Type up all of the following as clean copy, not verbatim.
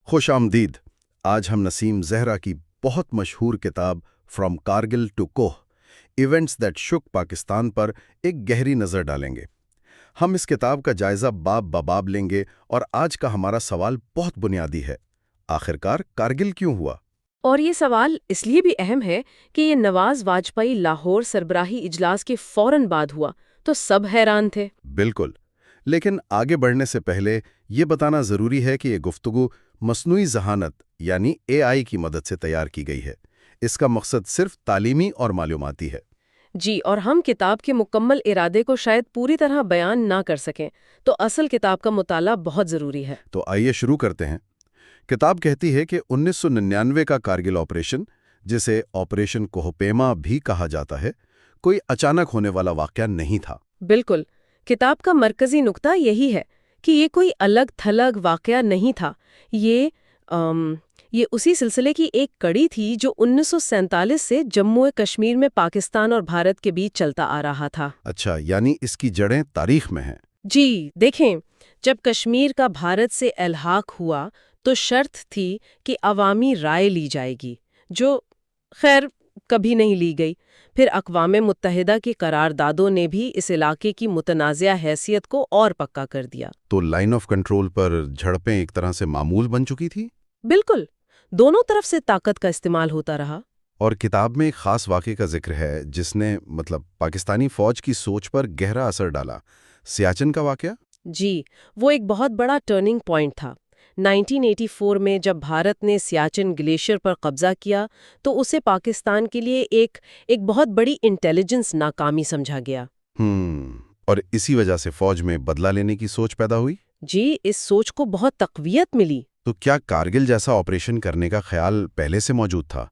خوش آمدید۔ آج ہم نسیم زہرا کی بہت مشہور کتاب فرام کارگل ٹو کوہ ایونٹس دیٹ شک پاکستان پر ایک گہری نظر ڈالیں گے۔ ہم اس کتاب کا جائزہ باب بباب لیں گے اور آج کا ہمارا سوال بہت بنیادی ہے، آخرکار کارگل کیوں ہوا؟ اور یہ سوال اس لیے بھی اہم ہے کہ یہ نواز واجپئی لاہور سربراہی اجلاس کے فوراً بعد ہوا تو سب حیران تھے۔ بالکل، لیکن آگے بڑھنے سے پہلے یہ بتانا ضروری ہے کہ یہ گفتگو مصنوعی ذہانت یعنی AI کی مدد سے تیار کی گئی ہے۔ اس کا مقصد صرف تعلیمی اور معلوماتی ہے۔ جی، اور ہم کتاب کے مکمل ارادے کو شاید پوری طرح بیان نہ کر سکیں، تو اصل کتاب کا مطالعہ بہت ضروری ہے۔ تو آئیے شروع کرتے ہیں۔ کتاب کہتی ہے کہ 1999 کا کارگل آپریشن، جسے آپریشن کوہ پیما بھی کہا جاتا ہے، کوئی اچانک ہونے والا واقعہ نہیں تھا۔ بالکل، کتاب کا مرکزی نقطہ یہی ہے کہ یہ کوئی الگ تھلگ واقعہ نہیں تھا، یہ اسی سلسلے کی ایک کڑی تھی جو 1947 سے جموں کشمیر میں پاکستان اور بھارت کے بیچ چلتا آ رہا تھا۔ اچھا، یعنی اس کی جڑیں تاریخ میں ہیں۔ جی دیکھیں، جب کشمیر کا بھارت سے الحاق ہوا تو شرط تھی کہ عوامی رائے لی جائے گی، جو خیر کبھی نہیں لی گئی۔ پھر اقوام متحدہ کی قراردادوں نے بھی اس علاقے کی متنازع حیثیت کو اور پکا کر دیا۔ تو لائن آف کنٹرول پر جھڑپیں ایک طرح سے معمول بن چکی تھی؟ بالکل، دونوں طرف سے طاقت کا استعمال ہوتا رہا۔ اور کتاب میں ایک خاص واقعے کا ذکر ہے جس نے پاکستانی فوج کی سوچ پر گہرا اثر ڈالا، سیاچن کا واقعہ۔ جی، وہ ایک بہت بڑا ٹرننگ پوائنٹ تھا۔ 1984 میں جب بھارت نے سیاچن گلیشیئر پر قبضہ کیا تو اسے پاکستان کے لیے ایک بہت بڑی انٹیلیجنس ناکامی سمجھا گیا۔ اور اسی وجہ سے فوج میں بدلہ لینے کی سوچ پیدا ہوئی؟ جی، اس سوچ کو بہت تقویت ملی۔ تو کیا کارگل جیسا آپریشن کرنے کا خیال پہلے سے موجود تھا؟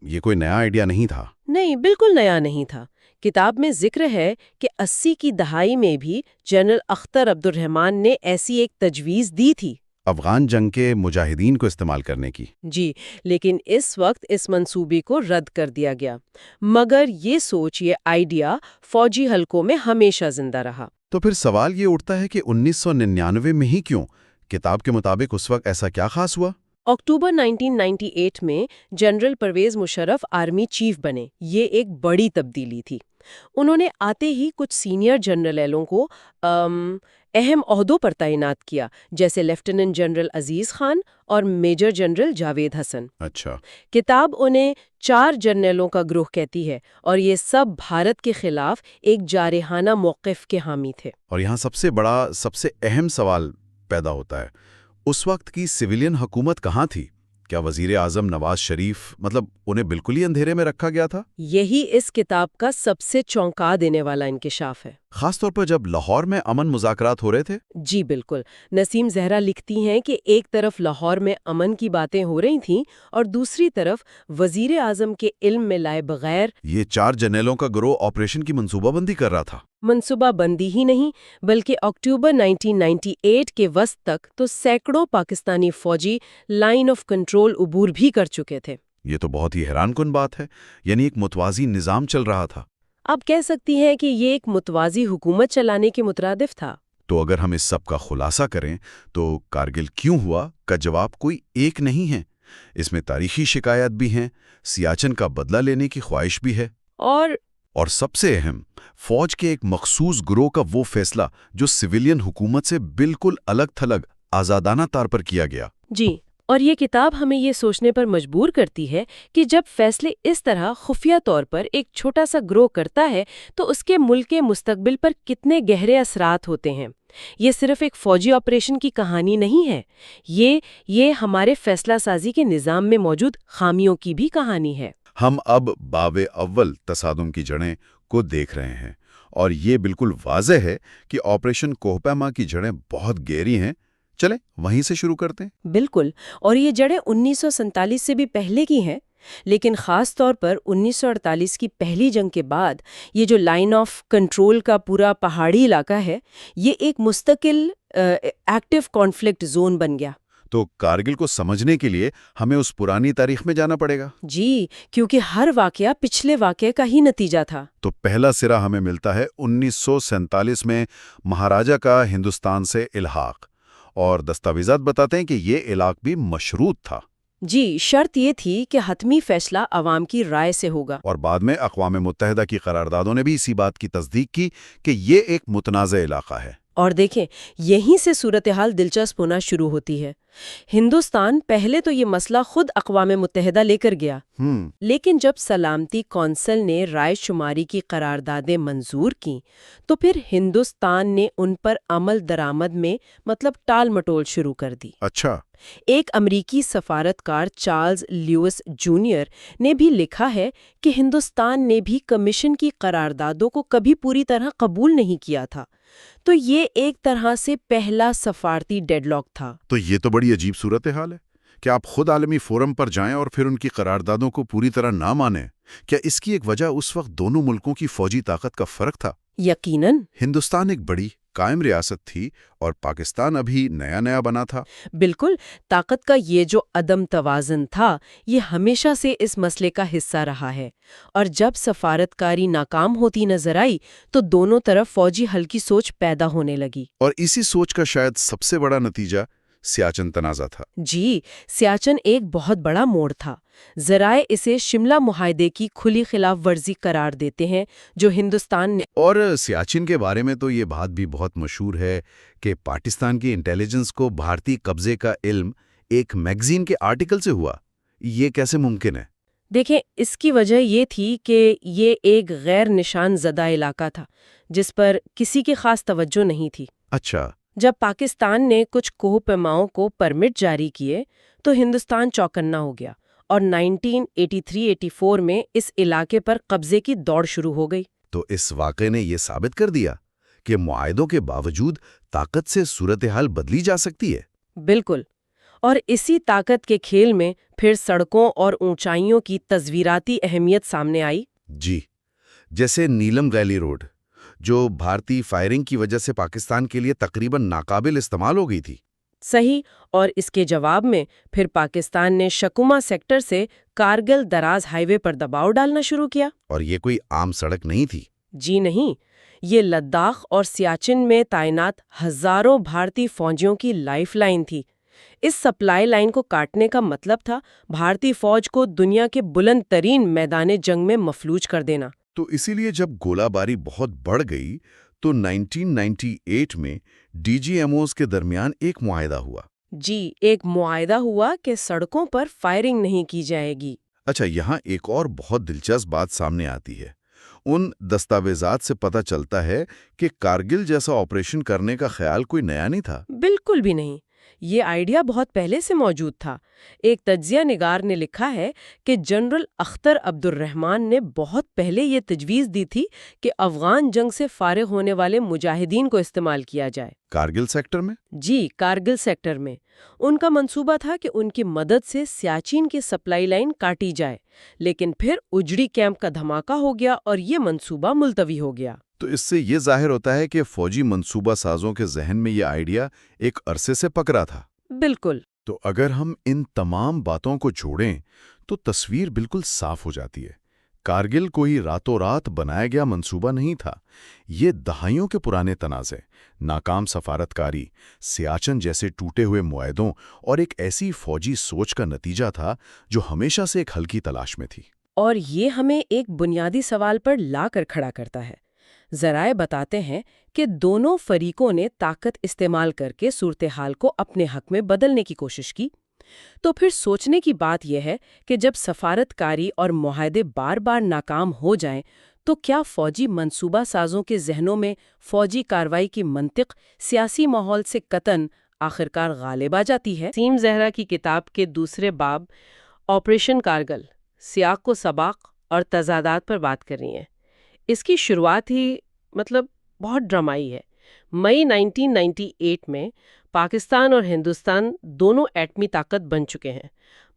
یہ کوئی نیا آئیڈیا نہیں تھا؟ نہیں، بالکل نیا نہیں تھا۔ کتاب میں ذکر ہے کہ 80 کی دہائی میں بھی جنرل اختر عبد الرحمان نے ایسی ایک تجویز دی تھی، افغان جنگ کے مجاہدین کو استعمال کرنے کی۔ جی، لیکن اس وقت اس منصوبے کو رد کر دیا گیا، مگر یہ آئیڈیا فوجی حلقوں میں ہمیشہ زندہ رہا۔ تو پھر سوال یہ اٹھتا ہے کہ 1999 میں ہی کیوں؟ کتاب کے مطابق اس وقت ایسا کیا خاص ہوا؟ اکتوبر 1998 میں general Pervez Musharraf army chief بنے۔ یہ ایک بڑی تبدیلی تھی۔ انہوں نے آتے ہی کچھ سینئر جنرلوں کو اہم عہدوں پر تعینات کیا، جیسے لیفٹیننٹ جنرل عزیز خان اور میجر جنرل جاوید حسن۔ اچھا۔ کتاب انہیں 4 جنرلوں کا گروہ کہتی ہے، اور یہ سب بھارت کے خلاف ایک جارحانہ موقف کے حامی تھے۔ اور یہاں سب سے اہم سوال پیدا ہوتا ہے، اس وقت کی سویلین حکومت کہاں تھی؟ کیا وزیر اعظم نواز شریف انہیں بالکل ہی اندھیرے میں رکھا گیا تھا؟ یہی اس کتاب کا سب سے چونکا دینے والا انکشاف ہے، خاص طور پر جب لاہور میں امن مذاکرات ہو رہے تھے۔ جی بالکل، نسیم زہرا لکھتی ہیں کہ ایک طرف لاہور میں امن کی باتیں ہو رہی تھیں اور دوسری طرف وزیر اعظم کے علم میں لائے بغیر یہ 4 جنرلوں کا گروہ آپریشن کی منصوبہ بندی کر رہا تھا۔ منصوبہ بندی ہی نہیں بلکہ اکتوبر 1998 کے وسط تک تو سینکڑوں پاکستانی فوجی لائن آف کنٹرول عبور بھی کر چکے تھے۔ یہ تو بہت ہی حیران کن بات ہے، یعنی ایک متوازی نظام چل رہا تھا۔ آپ کہہ سکتی ہیں کہ یہ ایک متوازی حکومت چلانے کے مترادف تھا۔ تو اگر ہم اس سب کا خلاصہ کریں تو کارگل کیوں ہوا کا جواب کوئی ایک نہیں ہے۔ اس میں تاریخی شکایات بھی ہیں، سیاچن کا بدلہ لینے کی خواہش بھی ہے، اور سب سے اہم، فوج کے ایک مخصوص گروہ کا وہ فیصلہ جو سویلین حکومت سے بالکل الگ تھلگ آزادانہ طور پر کیا گیا۔ جی، اور یہ کتاب ہمیں یہ سوچنے پر مجبور کرتی ہے کہ جب فیصلے اس طرح خفیہ طور پر ایک چھوٹا سا گروہ کرتا ہے تو اس کے ملک کے مستقبل پر کتنے گہرے اثرات ہوتے ہیں۔ یہ صرف ایک فوجی آپریشن کی کہانی نہیں ہے، یہ ہمارے فیصلہ سازی کے نظام میں موجود خامیوں کی بھی کہانی ہے۔ ہم اب باب اول تصادم کی جڑیں کو دیکھ رہے ہیں، اور یہ بالکل واضح ہے کہ آپریشن کوہ پیما کی جڑیں بہت گہری ہیں۔ چلیں وہیں سے شروع کرتے ہیں۔ بالکل، اور یہ جڑیں 1947 سے بھی پہلے کی ہیں، لیکن خاص طور پر 1948 کی پہلی جنگ کے بعد یہ جو لائن آف کنٹرول کا پورا پہاڑی علاقہ ہے، یہ ایک مستقل ایکٹیو کانفلکٹ زون بن گیا۔ تو کارگل کو سمجھنے کے لیے ہمیں اس پرانی تاریخ میں جانا پڑے گا۔ جی، کیونکہ ہر واقعہ پچھلے واقعے کا ہی نتیجہ تھا۔ تو پہلا سرا ہمیں ملتا ہے 1947 میں مہاراجہ کا ہندوستان سے الحاق، اور دستاویزات بتاتے ہیں کہ یہ علاق بھی مشروط تھا۔ جی، شرط یہ تھی کہ حتمی فیصلہ عوام کی رائے سے ہوگا۔ اور بعد میں اقوام متحدہ کی قراردادوں نے بھی اسی بات کی تصدیق کی کہ یہ ایک متنازع علاقہ ہے۔ اور دیکھیں، یہیں سے صورتحال دلچسپ ہونا شروع ہوتی ہے۔ ہندوستان پہلے تو یہ مسئلہ خود اقوام متحدہ لے کر گیا، لیکن جب سلامتی کونسل نے رائے شماری کی قراردادیں منظور کیں تو پھر ہندوستان نے ان پر عمل درآمد میں ٹال مٹول شروع کر دی۔ اچھا۔ ایک امریکی سفارتکار چارلز لیوس جونیئر نے بھی لکھا ہے کہ ہندوستان نے بھی کمیشن کی قراردادوں کو کبھی پوری طرح قبول نہیں کیا تھا، تو یہ ایک طرح سے پہلا سفارتی ڈیڈ لاک تھا۔ تو یہ تو بڑی عجیب صورتحال ہے کہ آپ خود عالمی فورم پر جائیں اور پھر ان کی قراردادوں کو پوری طرح نہ مانیں۔ کیا اس کی ایک وجہ اس وقت دونوں ملکوں کی فوجی طاقت کا فرق تھا؟ یقیناً۔ ہندوستان ایک بڑی قائم ریاست تھی اور پاکستان ابھی نیا نیا بنا تھا۔ بالکل، طاقت کا یہ جو عدم توازن تھا یہ ہمیشہ سے اس مسئلے کا حصہ رہا ہے، اور جب سفارتکاری ناکام ہوتی نظر آئی تو دونوں طرف فوجی حل کی سوچ پیدا ہونے لگی۔ اور اسی سوچ کا شاید سب سے بڑا نتیجہ سیاچن تنازع تھا۔ جی، سیاچن ایک بہت بڑا موڑ تھا۔ ذرائع اسے شملہ معاہدے کی کھلی خلاف ورزی قرار دیتے ہیں جو ہندوستان نے۔ اور سیاچن کے بارے میں تو یہ بات بھی بہت مشہور ہے کہ پاکستان کی انٹیلیجنس کو بھارتی قبضے کا علم ایک میگزین کے آرٹیکل سے ہوا۔ یہ کیسے ممکن ہے؟ دیکھیں، اس کی وجہ یہ تھی کہ یہ ایک غیر نشان زدہ علاقہ تھا جس پر کسی کی خاص توجہ نہیں تھی۔ اچھا۔ جب پاکستان نے کچھ کوہ پیماؤں کو پرمٹ جاری کیے تو ہندوستان چوکنا ہو گیا اور 1983-84 میں اس علاقے پر قبضے کی دوڑ شروع ہو گئی۔ تو اس واقعے نے یہ ثابت کر دیا کہ معاہدوں کے باوجود طاقت سے صورتحال بدلی جا سکتی ہے۔ بالکل، اور اسی طاقت کے کھیل میں پھر سڑکوں اور اونچائیوں کی تصویراتی اہمیت سامنے آئی۔ جی، جیسے نیلم گیلی روڈ جو بھارتی فائرنگ کی وجہ سے پاکستان کے لیے تقریباً ناقابل استعمال ہو گئی تھی۔ صحیح، اور اس کے جواب میں پھر پاکستان نے شکما سیکٹر سے کارگل دراز ہائی وے پر دباؤ ڈالنا شروع کیا۔ اور یہ کوئی عام سڑک نہیں تھی۔ جی نہیں، یہ لداخ اور سیاچن میں تعینات ہزاروں بھارتی فوجیوں کی لائف لائن تھی۔ اس سپلائی لائن کو کاٹنے کا مطلب تھا بھارتی فوج کو دنیا کے بلند ترین میدان جنگ میں مفلوج کر دینا۔ تو اسی لیے جب گولہ باری بہت بڑھ گئی تو 1998 میں ڈی جی ایم اوز کے درمیان ایک معاہدہ ہوا۔ جی، ایک معاہدہ ہوا کہ سڑکوں پر فائرنگ نہیں کی جائے گی۔ اچھا، یہاں ایک اور بہت دلچسپ بات سامنے آتی ہے۔ ان دستاویزات سے پتہ چلتا ہے کہ کارگل جیسا آپریشن کرنے کا خیال کوئی نیا نہیں تھا۔ بالکل بھی نہیں، یہ آئیڈیا بہت پہلے سے موجود تھا۔ ایک تجزیہ نگار نے لکھا ہے کہ جنرل اختر عبد الرحمان نے بہت پہلے یہ تجویز دی تھی کہ افغان جنگ سے فارغ ہونے والے مجاہدین کو استعمال کیا جائے۔ کارگل سیکٹر میں؟ جی، کارگل سیکٹر میں۔ ان کا منصوبہ تھا کہ ان کی مدد سے سیاچن کی سپلائی لائن کاٹی جائے، لیکن پھر اجڑی کیمپ کا دھماکہ ہو گیا اور یہ منصوبہ ملتوی ہو گیا۔ تو اس سے یہ ظاہر ہوتا ہے کہ فوجی منصوبہ سازوں کے ذہن میں یہ آئیڈیا ایک عرصے سے پکڑا تھا۔ بالکل۔ تو اگر ہم ان تمام باتوں کو جوڑیں تو تصویر بالکل صاف ہو جاتی ہے۔ کارگل کوئی راتوں رات بنایا گیا منصوبہ نہیں تھا، یہ دہائیوں کے پرانے تنازع، ناکام سفارتکاری، سیاچن جیسے ٹوٹے ہوئے معاہدوں اور ایک ایسی فوجی سوچ کا نتیجہ تھا جو ہمیشہ سے ایک حل کی تلاش میں تھی۔ اور یہ ہمیں ایک بنیادی سوال پر لا کر کھڑا کرتا ہے۔ ذرائع بتاتے ہیں کہ دونوں فریقوں نے طاقت استعمال کر کے صورتحال کو اپنے حق میں بدلنے کی کوشش کی۔ تو پھر سوچنے کی بات یہ ہے کہ جب سفارتکاری اور معاہدے بار بار ناکام ہو جائیں تو کیا فوجی منصوبہ سازوں کے ذہنوں میں فوجی کارروائی کی منطق سیاسی ماحول سے قطعاً آخرکار غالب آ جاتی ہے؟ سیم زہرا کی کتاب کے دوسرے باب آپریشن کارگل سیاق و سباق اور تضادات پر بات کر رہی ہیں۔ اس کی شروعات ہی بہت ڈرامائی ہے۔ مئی 1998 میں پاکستان اور ہندوستان دونوں ایٹمی طاقت بن چکے ہیں۔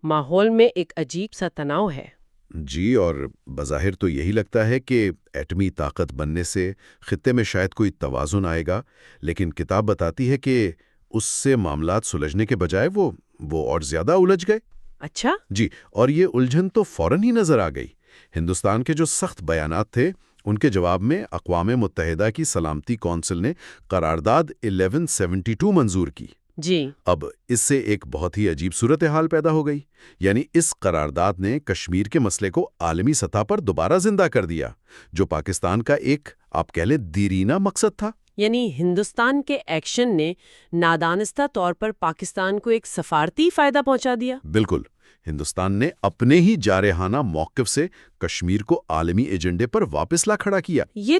ماحول میں ایک عجیب سا تناؤ ہے۔ جی، اور بظاہر تو یہی لگتا ہے کہ ایٹمی طاقت بننے سے خطے میں شاید کوئی توازن آئے گا، لیکن کتاب بتاتی ہے کہ اس سے معاملات سلجھنے کے بجائے وہ اور زیادہ الجھ گئے۔ اچھا؟ جی، اور یہ الجھن تو فوراً ہی نظر آ گئی۔ ہندوستان کے جو سخت بیانات تھے ان کے جواب میں اقوام متحدہ کی سلامتی کونسل نے قرارداد 1172 منظور کی۔ جی اب اس سے ایک بہت ہی عجیب صورتحال پیدا ہو گئی، یعنی اس قرارداد نے کشمیر کے مسئلے کو عالمی سطح پر دوبارہ زندہ کر دیا، جو پاکستان کا ایک آپ کہہ لیں دیرینہ مقصد تھا۔ یعنی ہندوستان کے ایکشن نے نادانستہ طور پر پاکستان کو ایک سفارتی فائدہ پہنچا دیا۔ بالکل، ہندوستان نے اپنے ہی جارحانہ موقف سے کشمیر کو عالمی ایجنڈے پر واپس لا کھڑا کیا۔ یہ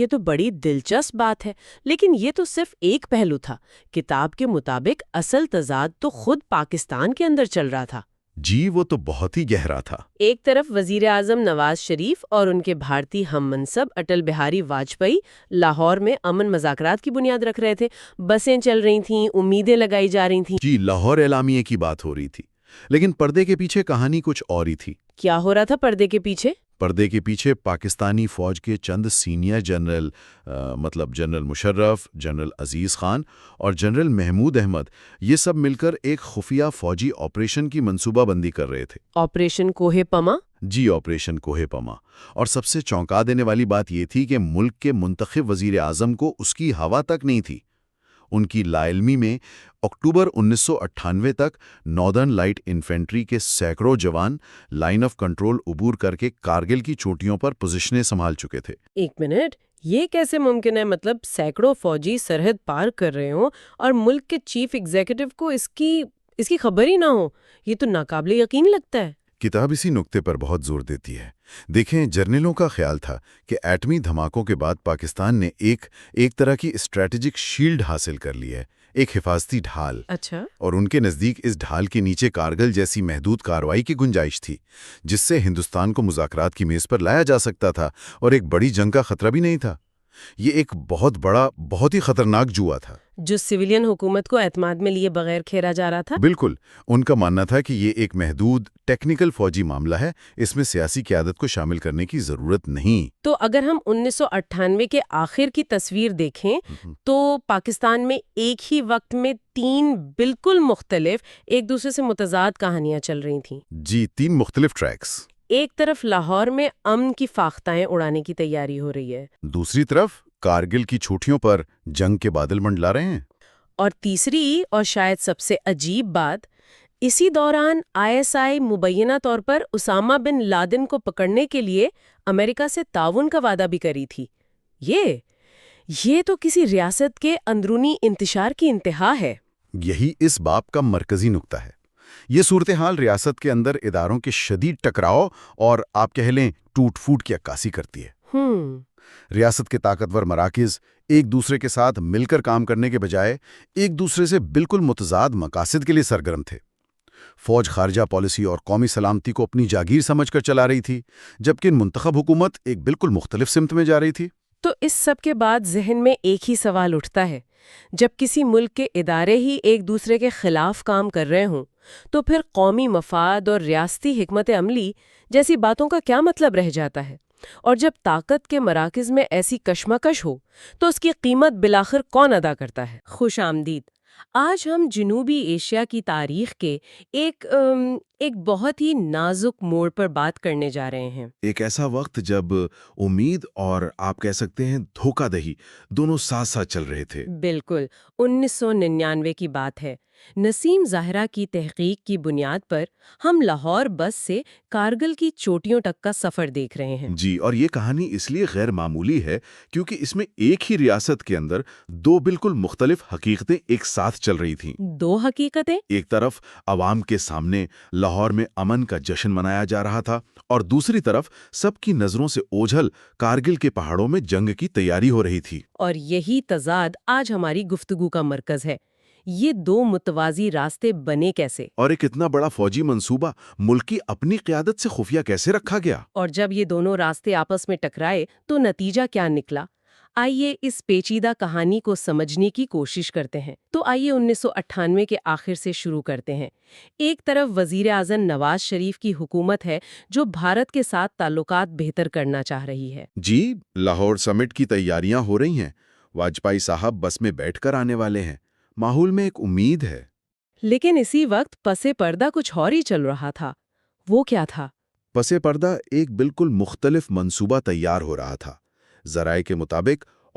تو بڑی دلچسپ بات ہے، لیکن یہ تو صرف ایک پہلو تھا۔ کتاب کے مطابق اصل تضاد تو خود پاکستان کے اندر چل رہا تھا۔ جی، وہ تو بہت ہی گہرا تھا۔ ایک طرف وزیر اعظم نواز شریف اور ان کے بھارتی ہم منصب اٹل بہاری واجپئی لاہور میں امن مذاکرات کی بنیاد رکھ رہے تھے، بسیں چل رہی تھیں، امیدیں لگائی جا رہی تھیں۔ جی، لاہور اعلامیے کی بات ہو رہی تھی، لیکن پردے کے پیچھے کہانی کچھ اور ہی تھی۔ کیا ہو رہا تھا پردے کے پیچھے؟ پردے کے پیچھے پاکستانی فوج کے چند سینئر جنرل، مطلب جنرل مشرف، جنرل عزیز خان اور جنرل محمود احمد، یہ سب مل کر ایک خفیہ فوجی آپریشن کی منصوبہ بندی کر رہے تھے۔ آپریشن کوہ پما؟ جی، آپریشن کوہ پما۔ اور سب سے چونکا دینے والی بات یہ تھی کہ ملک کے منتخب وزیر اعظم کو اس کی ہوا تک نہیں تھی۔ ان کی لا علمی میں اکتوبر 1998 تک ناردرن لائٹ انفینٹری کے سینکڑوں جوان لائن آف کنٹرول عبور کر کے کارگل کی چوٹیوں پر پوزیشنیں سنبھال چکے تھے۔ ایک منٹ، یہ کیسے ممکن ہے؟ مطلب سینکڑوں فوجی سرحد پار کر رہے ہوں اور ملک کے چیف ایگزیکٹو کو اس کی خبر ہی نہ ہو؟ یہ تو ناقابل یقین لگتا ہے۔ کتاب اسی نقطے پر بہت زور دیتی ہے۔ دیکھیں، جرنیلوں کا خیال تھا کہ ایٹمی دھماکوں کے بعد پاکستان نے ایک طرح کی اسٹریٹجک شیلڈ حاصل کر لی ہے، ایک حفاظتی ڈھال۔ اچھا۔ اور ان کے نزدیک اس ڈھال کے نیچے کارگل جیسی محدود کارروائی کی گنجائش تھی، جس سے ہندوستان کو مذاکرات کی میز پر لایا جا سکتا تھا اور ایک بڑی جنگ کا خطرہ بھی نہیں تھا۔ یہ ایک بہت بڑا، بہت ہی خطرناک جوا تھا، جو سویلین حکومت کو اعتماد میں لیے بغیر کھیلا جا رہا تھا۔ بالکل، ان کا ماننا تھا کہ یہ ایک محدود ٹیکنیکل فوجی معاملہ ہے، اس میں سیاسی قیادت کو شامل کرنے کی ضرورت نہیں۔ تو اگر ہم 1998 کے آخر کی تصویر دیکھیں تو پاکستان میں ایک ہی وقت میں 3 بالکل مختلف، ایک دوسرے سے متضاد کہانیاں چل رہی تھیں۔ جی، 3 مختلف ٹریکس۔ ایک طرف لاہور میں امن کی فاختائیں اڑانے کی تیاری ہو رہی ہے، دوسری طرف کارگل کی چوٹیوں پر جنگ کے بادل منڈلا رہے ہیں، اور تیسری اور شاید سب سے عجیب بات، اسی دوران ISI مبینہ طور پر اسامہ بن لادن کو پکڑنے کے لیے امریکہ سے تعاون کا وعدہ بھی کری تھی۔ یہ تو کسی ریاست کے اندرونی انتشار کی انتہا ہے۔ یہی اس باب کا مرکزی نقطہ ہے۔ یہ صورتحال ریاست کے اندر اداروں کے شدید ٹکراؤ اور آپ کہہ لیں ٹوٹ پھوٹ کی عکاسی کرتی ہے۔ ریاست کے طاقتور مراکز ایک دوسرے کے ساتھ مل کر کام کرنے کے بجائے ایک دوسرے سے بالکل متضاد مقاصد کے لیے سرگرم تھے۔ فوج خارجہ پالیسی اور قومی سلامتی کو اپنی جاگیر سمجھ کر چلا رہی تھی، جبکہ منتخب حکومت ایک بالکل مختلف سمت میں جا رہی تھی۔ تو اس سب کے بعد ذہن میں ایک ہی سوال اٹھتا ہے، جب کسی ملک کے ادارے ہی ایک دوسرے کے خلاف کام کر رہے ہوں تو پھر قومی مفاد اور ریاستی حکمت عملی جیسی باتوں کا کیا مطلب رہ جاتا ہے؟ اور جب طاقت کے مراکز میں ایسی کشمکش ہو تو اس کی قیمت بالآخر کون ادا کرتا ہے؟ خوش آمدید۔ آج ہم جنوبی ایشیا کی تاریخ کے ایک بہت ہی نازک موڑ پر بات کرنے جا رہے ہیں۔ ایک ایسا وقت جب امید اور آپ کہہ سکتے ہیں دھوکہ دہی دونوں ساتھ ساتھ چل رہے تھے۔ بالکل، 1999 کی بات ہے۔ نسیم ظاہرہ کی تحقیق کی بنیاد پر ہم لاہور بس سے کارگل کی چوٹیوں تک کا سفر دیکھ رہے ہیں۔ جی، اور یہ کہانی اس لیے غیر معمولی ہے کیونکہ اس میں ایک ہی ریاست کے اندر 2 بالکل مختلف حقیقتیں ایک ساتھ چل رہی تھیں۔ 2 حقیقتیں؟ ایک طرف عوام کے سامنے لاہور میں امن کا جشن منایا جا رہا تھا، اور دوسری طرف سب کی نظروں سے اوجھل کارگل کے پہاڑوں میں جنگ کی تیاری ہو رہی تھی۔ اور یہی تضاد آج ہماری گفتگو کا مرکز ہے۔ یہ 2 متوازی راستے بنے کیسے؟ اور ایک اتنا بڑا فوجی منصوبہ ملک کی اپنی قیادت سے خفیہ کیسے رکھا گیا؟ اور جب یہ دونوں راستے آپس میں ٹکرائے تو نتیجہ کیا نکلا؟ آئیے اس پیچیدہ کہانی کو سمجھنے کی کوشش کرتے ہیں۔ تو آئیے 1998 کے آخر سے شروع کرتے ہیں۔ ایک طرف وزیر اعظم نواز شریف کی حکومت ہے جو بھارت کے ساتھ تعلقات بہتر کرنا چاہ رہی ہے۔ جی، لاہور سمٹ کی تیاریاں ہو رہی ہیں، واجپئی صاحب بس میں بیٹھ کر آنے والے ہیں، ماحول میں ایک امید ہے۔ لیکن اسی وقت پس پردہ کچھ اور ہی چل رہا تھا۔ وہ کیا تھا؟ پس پردہ ایک بالکل مختلف منصوبہ تیار ہو رہا تھا۔ ذرائع کے مطابق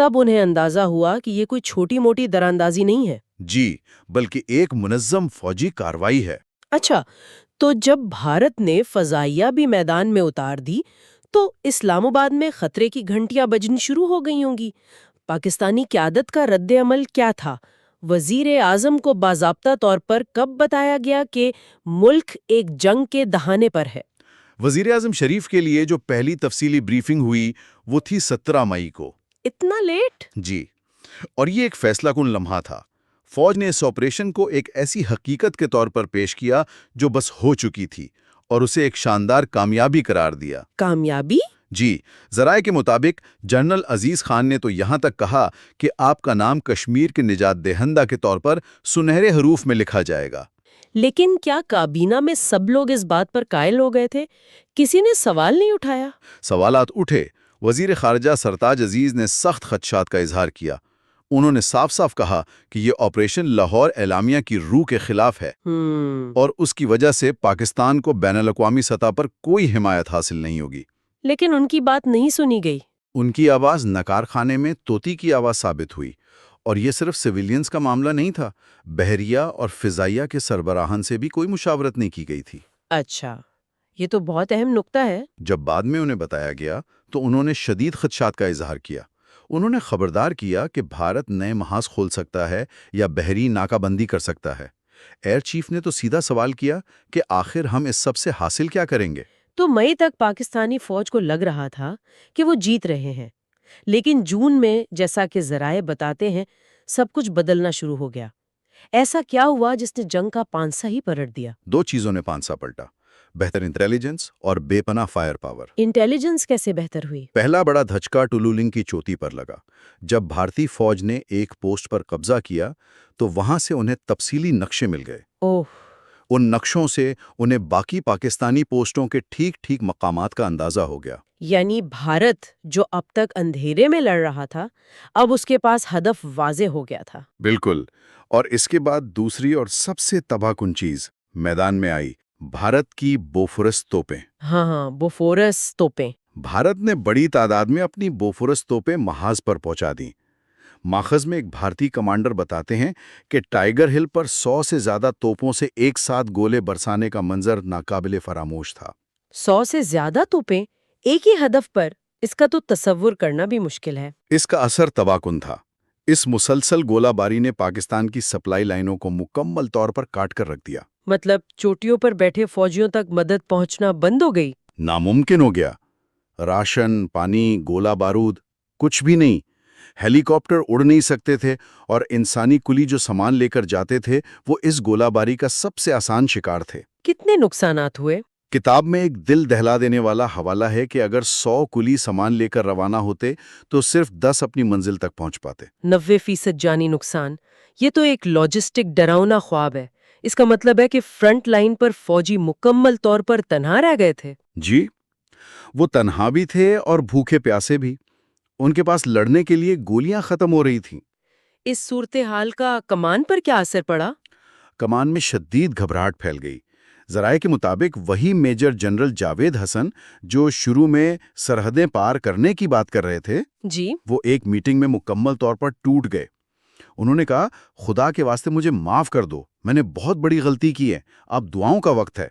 تب انہیں اندازہ ہوا کہ یہ کوئی چھوٹی موٹی دراندازی نہیں ہے۔ جی، بلکہ ایک منظم فوجی کارروائی ہے۔ اچھا، تو جب بھارت نے فضائیہ بھی میدان میں اتار دی تو اسلام آباد میں خطرے کی گھنٹیاں بجنی شروع ہو گئی ہوں گی۔ پاکستانی قیادت کا رد عمل کیا تھا؟ وزیر اعظم کو باضابطہ طور پر کب بتایا گیا کہ ملک ایک جنگ کے دہانے پر ہے؟ وزیر اعظم شریف کے لیے جو پہلی تفصیلی بریفنگ ہوئی وہ تھی 17 مئی کو۔ اتنا لیٹ؟ جی، اور یہ ایک فیصلہ کن لمحہ تھا۔ فوج نے اس آپریشن کو ایک ایسی حقیقت کے طور پر پیش کیا جو بس ہو چکی تھی اور اسے ایک شاندار کامیابی قرار دیا۔ کامیابی؟ جی، ذرائع کے مطابق جنرل عزیز خان نے تو یہاں تک کہا کہ آپ کا نام کشمیر کے نجات دہندہ کے طور پر سنہرے حروف میں لکھا جائے گا۔ لیکن کیا کابینہ میں سب لوگ اس بات پر قائل ہو گئے تھے؟ کسی نے سوال نہیں اٹھایا؟ سوالات اٹھے۔ وزیر خارجہ سرتاج عزیز نے سخت خدشات کا اظہار کیا۔ انہوں نے صاف صاف کہا کہ یہ آپریشن لاہور اعلامیہ کی روح کے خلاف ہے اور اس کی وجہ سے پاکستان کو بین الاقوامی سطح پر کوئی حمایت حاصل نہیں ہوگی۔ لیکن ان کی بات نہیں سنی گئی۔ ان کی آواز نکار خانے میں طوطی کی آواز ثابت ہوئی، اور یہ صرف سویلینز کا معاملہ نہیں تھا، بحریہ اور فضائیہ کے سربراہان سے بھی کوئی مشاورت نہیں کی گئی تھی۔ اچھا، یہ تو بہت اہم نکتہ ہے۔ جب بعد میں انہیں بتایا گیا تو انہوں نے شدید خدشات کا اظہار کیا۔ انہوں نے خبردار کیا کہ بھارت نئے محاذ کھول سکتا ہے یا بحری ناکہ بندی کر سکتا ہے۔ ایئر چیف نے تو سیدھا سوال کیا کہ آخر ہم اس سب سے حاصل کیا کریں گے؟ تو مئی تک پاکستانی فوج کو لگ رہا تھا کہ وہ جیت رہے ہیں، لیکن جون میں جیسا کہ ذرائع بتاتے ہیں سب کچھ بدلنا شروع ہو گیا۔ ایسا کیا ہوا جس نے جنگ کا پانسا ہی پلٹ دیا؟ دو چیزوں نے پانسا پلٹا: بہتر انٹیلیجنس اور بے پناہ فائر پاور۔ انٹیلیجنس کیسے بہتر ہوئی؟ پہلا بڑا دھچکا ٹولولنگ کی چوٹی پر لگا۔ جب بھارتی فوج نے ایک پوسٹ پر قبضہ کیا تو وہاں سے انہیں تفصیلی نقشے مل گئے۔ اوہ! ان نقشوں سے انہیں باقی پاکستانی پوسٹوں کے ٹھیک ٹھیک مقامات کا اندازہ ہو گیا۔ یعنی بھارت جو اب تک اندھیرے میں لڑ رہا تھا، اب اس کے پاس ہدف واضح ہو گیا تھا۔ بالکل، اور اس کے بعد دوسری اور سب سے تباہ کن چیز میدان میں آئی: بھارت کی بوفورس توپیں۔ ہاں، بوفورس توپیں۔ بھارت نے بڑی تعداد میں اپنی بوفورس توپیں محاذ پر پہنچا دیں۔ ماخذ میں ایک بھارتی کمانڈر بتاتے ہیں کہ ٹائیگر ہل پر 100 سے زیادہ توپوں سے ایک ساتھ گولے برسانے کا منظر ناقابل فراموش تھا۔ 100 سے زیادہ توپیں ایک ہی ہدف پر، اس کا تو تصور کرنا بھی مشکل ہے۔ اس کا اثر تباہ کن تھا۔ اس مسلسل گولہ باری نے پاکستان کی سپلائی لائنوں کو مکمل طور پر کاٹ کر رکھ دیا۔ مطلب چوٹیوں پر بیٹھے فوجیوں تک مدد پہنچنا بند ہو گئی؟ ناممکن ہو گیا۔ راشن، پانی، گولہ بارود، کچھ بھی نہیں۔ ہیلی کاپٹر اڑ نہیں سکتے تھے اور انسانی کلی جو سامان لے کر جاتے تھے وہ اس گولہ باری کا سب سے آسان شکار تھے۔ کتنے نقصانات ہوئے؟ کتاب میں ایک دل دہلا دینے والا حوالہ ہے کہ اگر 100 کلی سامان لے کر روانہ ہوتے تو صرف 10 اپنی منزل تک پہنچ پاتے۔ 90% جانی نقصان۔ یہ تو ایک لاجسٹک ڈراؤنا خواب ہے۔ اس کا مطلب ہے کہ فرنٹ لائن پر فوجی مکمل طور پر تنہا رہ گئے تھے۔ جی، وہ تنہا بھی تھے اور بھوکے پیاسے بھی۔ ان کے پاس لڑنے کے لیے گولیاں ختم ہو رہی تھیں۔ اس صورتحال کا کمان پر کیا اثر پڑا؟ کمان میں شدید گھبراہٹ پھیل گئی۔ ذرائع کے مطابق وہی میجر جنرل جاوید حسن جو شروع میں سرحدیں پار کرنے کی بات کر رہے تھے، جی، وہ ایک میٹنگ میں مکمل طور پر ٹوٹ گئے۔ انہوں نے کہا، خدا کے واسطے مجھے معاف کر دو، میں نے بہت بڑی غلطی کی ہے، اب دعاؤں کا وقت ہے۔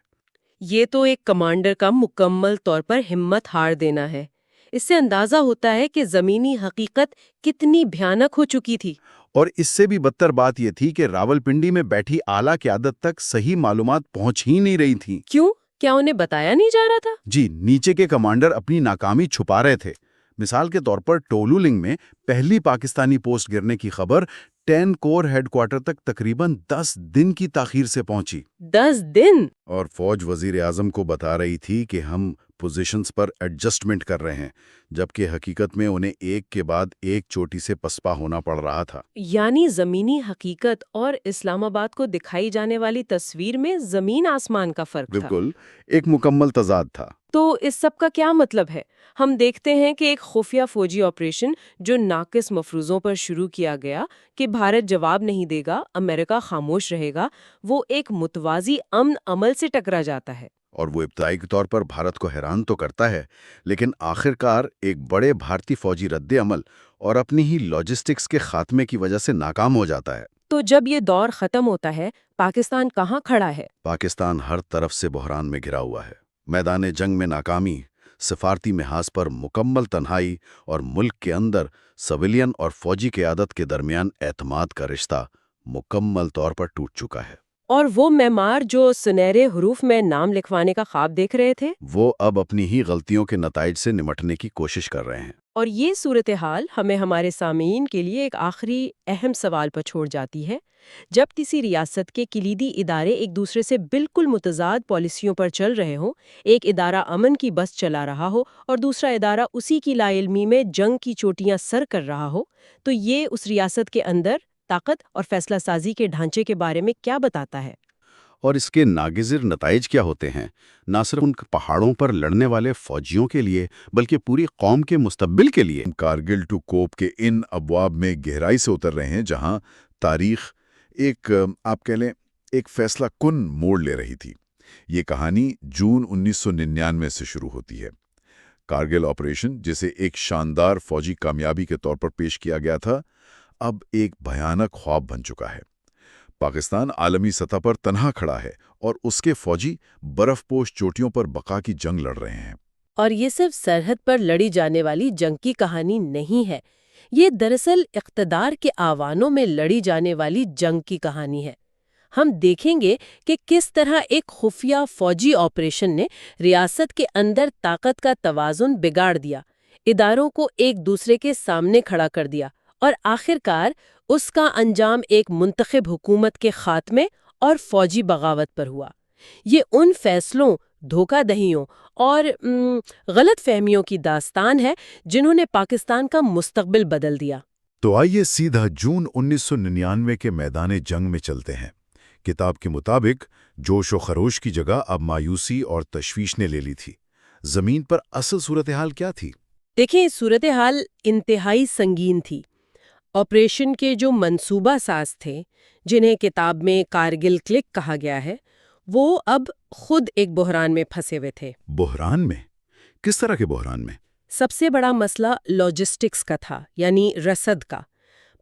یہ تو ایک کمانڈر کا مکمل طور پر ہمت ہار دینا ہے۔ اس سے اندازہ ہوتا ہے کہ زمینی حقیقت کتنی بھیانک ہو چکی تھی۔ اور اس سے بھی بدتر بات یہ تھی کہ راولپنڈی میں بیٹھی اعلیٰ قیادت تک صحیح معلومات پہنچ ہی نہیں رہی تھیں۔ کیوں؟ کیا انہیں بتایا نہیں جا رہا تھا؟ جی، نیچے کے کمانڈر اپنی ناکامی چھپا رہے تھے۔ مثال کے طور پر ٹولولنگ میں پہلی پاکستانی پوسٹ گرنے کی خبر 10 کور ہیڈ کوارٹر تک تقریباً 10 دن کی تاخیر سے پہنچی۔ 10 دن؟ اور فوج وزیر اعظم کو بتا رہی تھی کہ ہم پوزیشنز پر ایڈجسٹمنٹ کر رہے ہیں، جبکہ حقیقت میں انہیں ایک کے بعد ایک چوٹی سے پسپا ہونا پڑ رہا تھا۔ یعنی زمینی حقیقت اور اسلام آباد کو دکھائی جانے والی تصویر میں زمین آسمان کا فرق تھا۔ بالکل، ایک مکمل تضاد تھا۔ تو اس سب کا کیا مطلب ہے؟ ہم دیکھتے ہیں کہ ایک خفیہ فوجی آپریشن جو ناقص مفروضوں پر شروع کیا گیا کہ بھارت جواب نہیں دے گا، امریکہ خاموش رہے گا، وہ ایک متوازی امن عمل سے ٹکرا جاتا ہے۔ اور وہ ابتدائی طور پر بھارت کو حیران تو کرتا ہے، لیکن آخر کار ایک بڑے بھارتی فوجی رد عمل اور اپنی ہی لاجسٹکس کے خاتمے کی وجہ سے ناکام ہو جاتا ہے۔ تو جب یہ دور ختم ہوتا ہے، پاکستان کہاں کھڑا ہے؟ پاکستان ہر طرف سے بحران میں گھرا ہوا ہے۔ میدان جنگ میں ناکامی، سفارتی محاذ پر مکمل تنہائی اور ملک کے اندر سویلین اور فوجی قیادت کے درمیان اعتماد کا رشتہ مکمل طور پر ٹوٹ چکا ہے۔ اور وہ معمار جو سنہرے حروف میں نام لکھوانے کا خواب دیکھ رہے تھے، وہ اب اپنی ہی غلطیوں کے نتائج سے نمٹنے کی کوشش کر رہے ہیں۔ اور یہ صورتحال ہمیں ہمارے سامعین کے لیے ایک آخری اہم سوال پر چھوڑ جاتی ہے۔ جب کسی ریاست کے کلیدی ادارے ایک دوسرے سے بالکل متضاد پالیسیوں پر چل رہے ہوں، ایک ادارہ امن کی بس چلا رہا ہو اور دوسرا ادارہ اسی کی لا علمی میں جنگ کی چوٹیاں سر کر رہا ہو، تو یہ اس ریاست کے اندر طاقت اور فیصلہ سازی کے ڈھانچے کے بارے میں کیا بتاتا ہے؟ اور اس کے ناگزیر نتائج کیا ہوتے ہیں، نہ صرف ان پہاڑوں پر لڑنے والے فوجیوں کے لیے بلکہ پوری قوم کے مستقبل کے لیے؟ کارگل ٹو کوپ کے ان ابواب میں گہرائی سے اتر رہے ہیں جہاں تاریخ آپ کہہ لیں ایک فیصلہ کن موڑ لے رہی تھی۔ یہ کہانی جون 1999 سے شروع ہوتی ہے۔ کارگل آپریشن، جسے ایک شاندار فوجی کامیابی کے طور پر پیش کیا گیا تھا، اب ایک بھیانک خواب بن چکا ہے۔ پاکستان عالمی سطح پر تنہا کھڑا ہے اور اس کے فوجی برف پوش چوٹیوں پر بقا کی جنگ لڑ رہے ہیں۔ اور یہ صرف سرحد پر لڑی جانے والی جنگ کی کہانی نہیں ہے، یہ دراصل اقتدار کے آوانوں میں لڑی جانے والی جنگ کی کہانی ہے۔ ہم دیکھیں گے کہ کس طرح ایک خفیہ فوجی آپریشن نے ریاست کے اندر طاقت کا توازن بگاڑ دیا، اداروں کو ایک دوسرے کے سامنے کھڑا کر دیا، اور آخرکار اس کا انجام ایک منتخب حکومت کے خاتمے اور فوجی بغاوت پر ہوا۔ یہ ان فیصلوں، دھوکہ دہیوں اور غلط فہمیوں کی داستان ہے جنہوں نے پاکستان کا مستقبل بدل دیا۔ تو آئیے سیدھا جون 1999 کے میدان جنگ میں چلتے ہیں۔ کتاب کے مطابق جوش و خروش کی جگہ اب مایوسی اور تشویش نے لے لی تھی۔ زمین پر اصل صورتحال کیا تھی؟ دیکھیں، صورتحال انتہائی سنگین تھی۔ آپریشن کے جو منصوبہ ساز تھے، جنہیں کتاب میں کارگل کلک کہا گیا ہے، وہ اب خود ایک بحران میں پھنسے ہوئے تھے۔ بحران میں؟ کس طرح کے بحران میں؟ سب سے بڑا مسئلہ لاجسٹکس کا تھا، یعنی رسد کا۔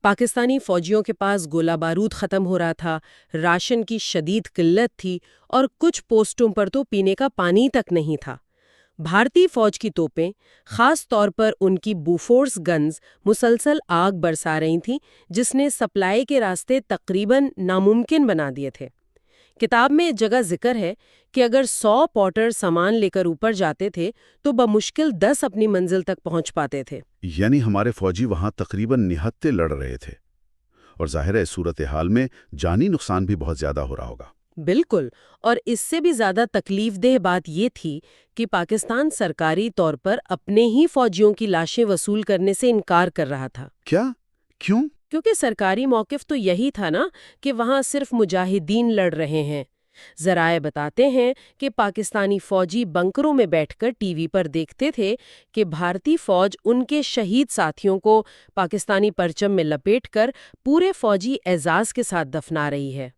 پاکستانی فوجیوں کے پاس گولہ بارود ختم ہو رہا تھا، راشن کی شدید قلت تھی اور کچھ پوسٹوں پر تو پینے کا پانی تک نہیں تھا۔ بھارتی فوج کی توپیں، خاص طور پر ان کی بوفورس گنز، مسلسل آگ برسا رہی تھیں، جس نے سپلائی کے راستے تقریباً ناممکن بنا دیے تھے۔ کتاب میں جگہ ذکر ہے کہ اگر 100 پورٹر سامان لے کر اوپر جاتے تھے تو بمشکل 10 اپنی منزل تک پہنچ پاتے تھے۔ یعنی ہمارے فوجی وہاں تقریباً نہتے لڑ رہے تھے، اور ظاہر ہے صورتحال میں جانی نقصان بھی بہت زیادہ ہو رہا ہوگا۔ بالکل، اور اس سے بھی زیادہ تکلیف دہ بات یہ تھی کہ پاکستان سرکاری طور پر اپنے ہی فوجیوں کی لاشیں وصول کرنے سے انکار کر رہا تھا۔ کیا؟ کیوں؟ کیونکہ سرکاری موقف تو یہی تھا نا کہ وہاں صرف مجاہدین لڑ رہے ہیں۔ ذرائع بتاتے ہیں کہ پاکستانی فوجی بنکروں میں بیٹھ کر ٹی وی پر دیکھتے تھے کہ بھارتی فوج ان کے شہید ساتھیوں کو پاکستانی پرچم میں لپیٹ کر پورے فوجی اعزاز کے ساتھ دفنا رہی ہے۔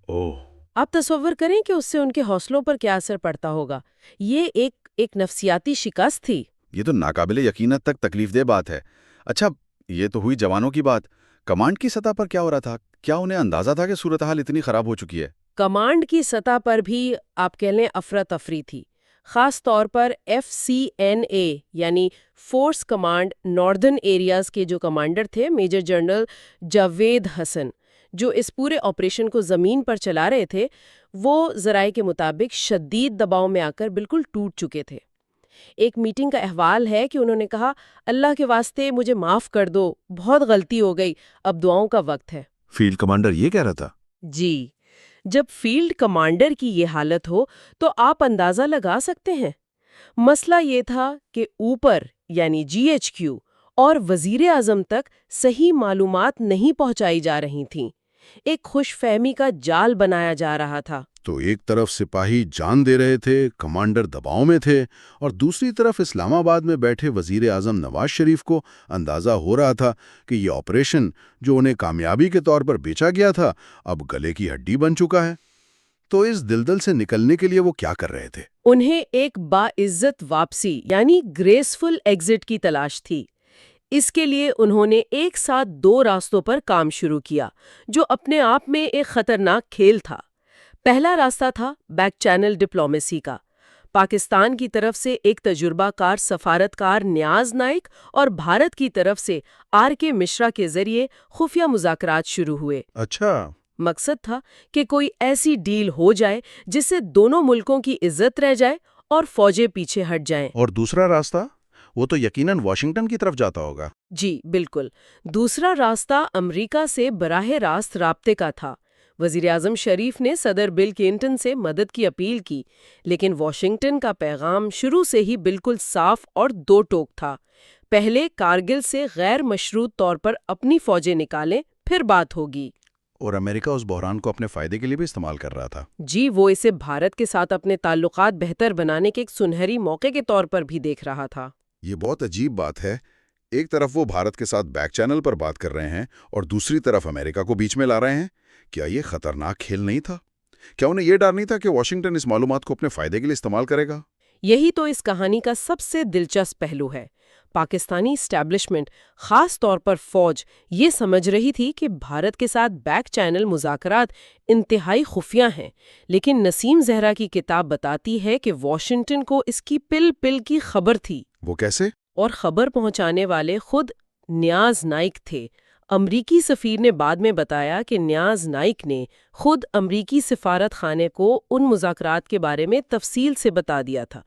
اوہ! آپ تصور کریں کہ اس سے ان کے حوصلوں پر کیا اثر پڑتا ہوگا۔ یہ ایک نفسیاتی شکست تھی۔ یہ تو ناقابل یقینت تک تکلیف دہ بات ہے۔ اچھا، یہ تو ہوئی جوانوں کی بات۔ کمانڈ کی سطح پر کیا ہو رہا تھا؟ کیا انہیں اندازہ تھا کہ صورتحال اتنی خراب ہو چکی ہے؟ کمانڈ کی سطح پر بھی آپ کہہ لیں افراتفری تھی، خاص طور پر FCNA یعنی فورس کمانڈ ناردرن ایریاز کے جو کمانڈر تھے، میجر جنرل جاوید حسن، جو اس پورے آپریشن کو زمین پر چلا رہے تھے، وہ ذرائع کے مطابق شدید دباؤ میں آ کر بالکل ٹوٹ چکے تھے۔ ایک میٹنگ کا احوال ہے کہ انہوں نے کہا، اللہ کے واسطے مجھے معاف کر دو، بہت غلطی ہو گئی، اب دعاؤں کا وقت ہے۔ فیلڈ کمانڈر یہ کہہ رہا تھا؟ جی، جب فیلڈ کمانڈر کی یہ حالت ہو تو آپ اندازہ لگا سکتے ہیں۔ مسئلہ یہ تھا کہ اوپر یعنی GHQ اور وزیر اعظم تک صحیح معلومات نہیں پہنچائی جا رہی تھیں۔ ایک خوش فہمی کا جال بنایا جا رہا تھا۔ تو ایک طرف سپاہی جان دے رہے تھے، کمانڈر دباؤ میں تھے، اور دوسری طرف اسلام آباد میں بیٹھے وزیر اعظم نواز شریف کو اندازہ ہو رہا تھا کہ یہ آپریشن جو انہیں کامیابی کے طور پر بیچا گیا تھا اب گلے کی ہڈی بن چکا ہے۔ تو اس دلدل سے نکلنے کے لیے وہ کیا کر رہے تھے؟ انہیں ایک باعزت واپسی یعنی گریسفل ایگزٹ کی تلاش تھی۔ اس کے لیے انہوں نے ایک ساتھ 2 راستوں پر کام شروع کیا جو اپنے آپ میں ایک خطرناک کھیل تھا۔ پہلا راستہ تھا بیک چینل ڈپلومیسی کا۔ پاکستان کی طرف سے ایک تجربہ کار سفارتکار نیاز نائک اور بھارت کی طرف سے آر کے مشرا کے ذریعے خفیہ مذاکرات شروع ہوئے۔ اچھا۔ مقصد تھا کہ کوئی ایسی ڈیل ہو جائے جس سے دونوں ملکوں کی عزت رہ جائے اور فوجیں پیچھے ہٹ جائیں۔ اور دوسرا راستہ؟ وہ تو یقیناً واشنگٹن کی طرف جاتا ہوگا۔ جی بالکل، دوسرا راستہ امریکہ سے براہ راست رابطے کا تھا۔ وزیر اعظم شریف نے صدر بل کلنٹن سے مدد کی اپیل کی، لیکن واشنگٹن کا پیغام شروع سے ہی بالکل صاف اور دو ٹوک تھا۔ پہلے کارگل سے غیر مشروط طور پر اپنی فوجیں نکالیں، پھر بات ہوگی۔ اور امریکہ اس بحران کو اپنے فائدے کے لیے بھی استعمال کر رہا تھا۔ جی، وہ اسے بھارت کے ساتھ اپنے تعلقات بہتر بنانے کے ایک سنہری موقع کے طور پر بھی دیکھ رہا تھا۔ یہ بہت عجیب بات ہے، ایک طرف وہ بھارت کے ساتھ بیک چینل پر بات کر رہے ہیں اور دوسری طرف امریکہ کو بیچ میں لا رہے ہیں۔ کیا یہ خطرناک کھیل نہیں تھا؟ کیا انہیں یہ ڈر نہیں تھا کہ واشنگٹن اس معلومات کو اپنے فائدے کے لیے استعمال کرے گا؟ یہی تو اس کہانی کا سب سے دلچسپ پہلو ہے۔ پاکستانی اسٹیبلشمنٹ، خاص طور پر فوج، یہ سمجھ رہی تھی کہ بھارت کے ساتھ بیک چینل مذاکرات انتہائی خفیہ ہیں، لیکن نسیم زہرا کی کتاب بتاتی ہے کہ واشنگٹن کو اس کی پل پل کی خبر تھی۔ وہ کیسے؟ اور خبر پہنچانے والے خود نیاز نائک تھے۔ امریکی سفیر نے بعد میں بتایا کہ نیاز نائک نے خود امریکی سفارت خانے کو ان مذاکرات کے بارے میں تفصیل سے بتا دیا تھا۔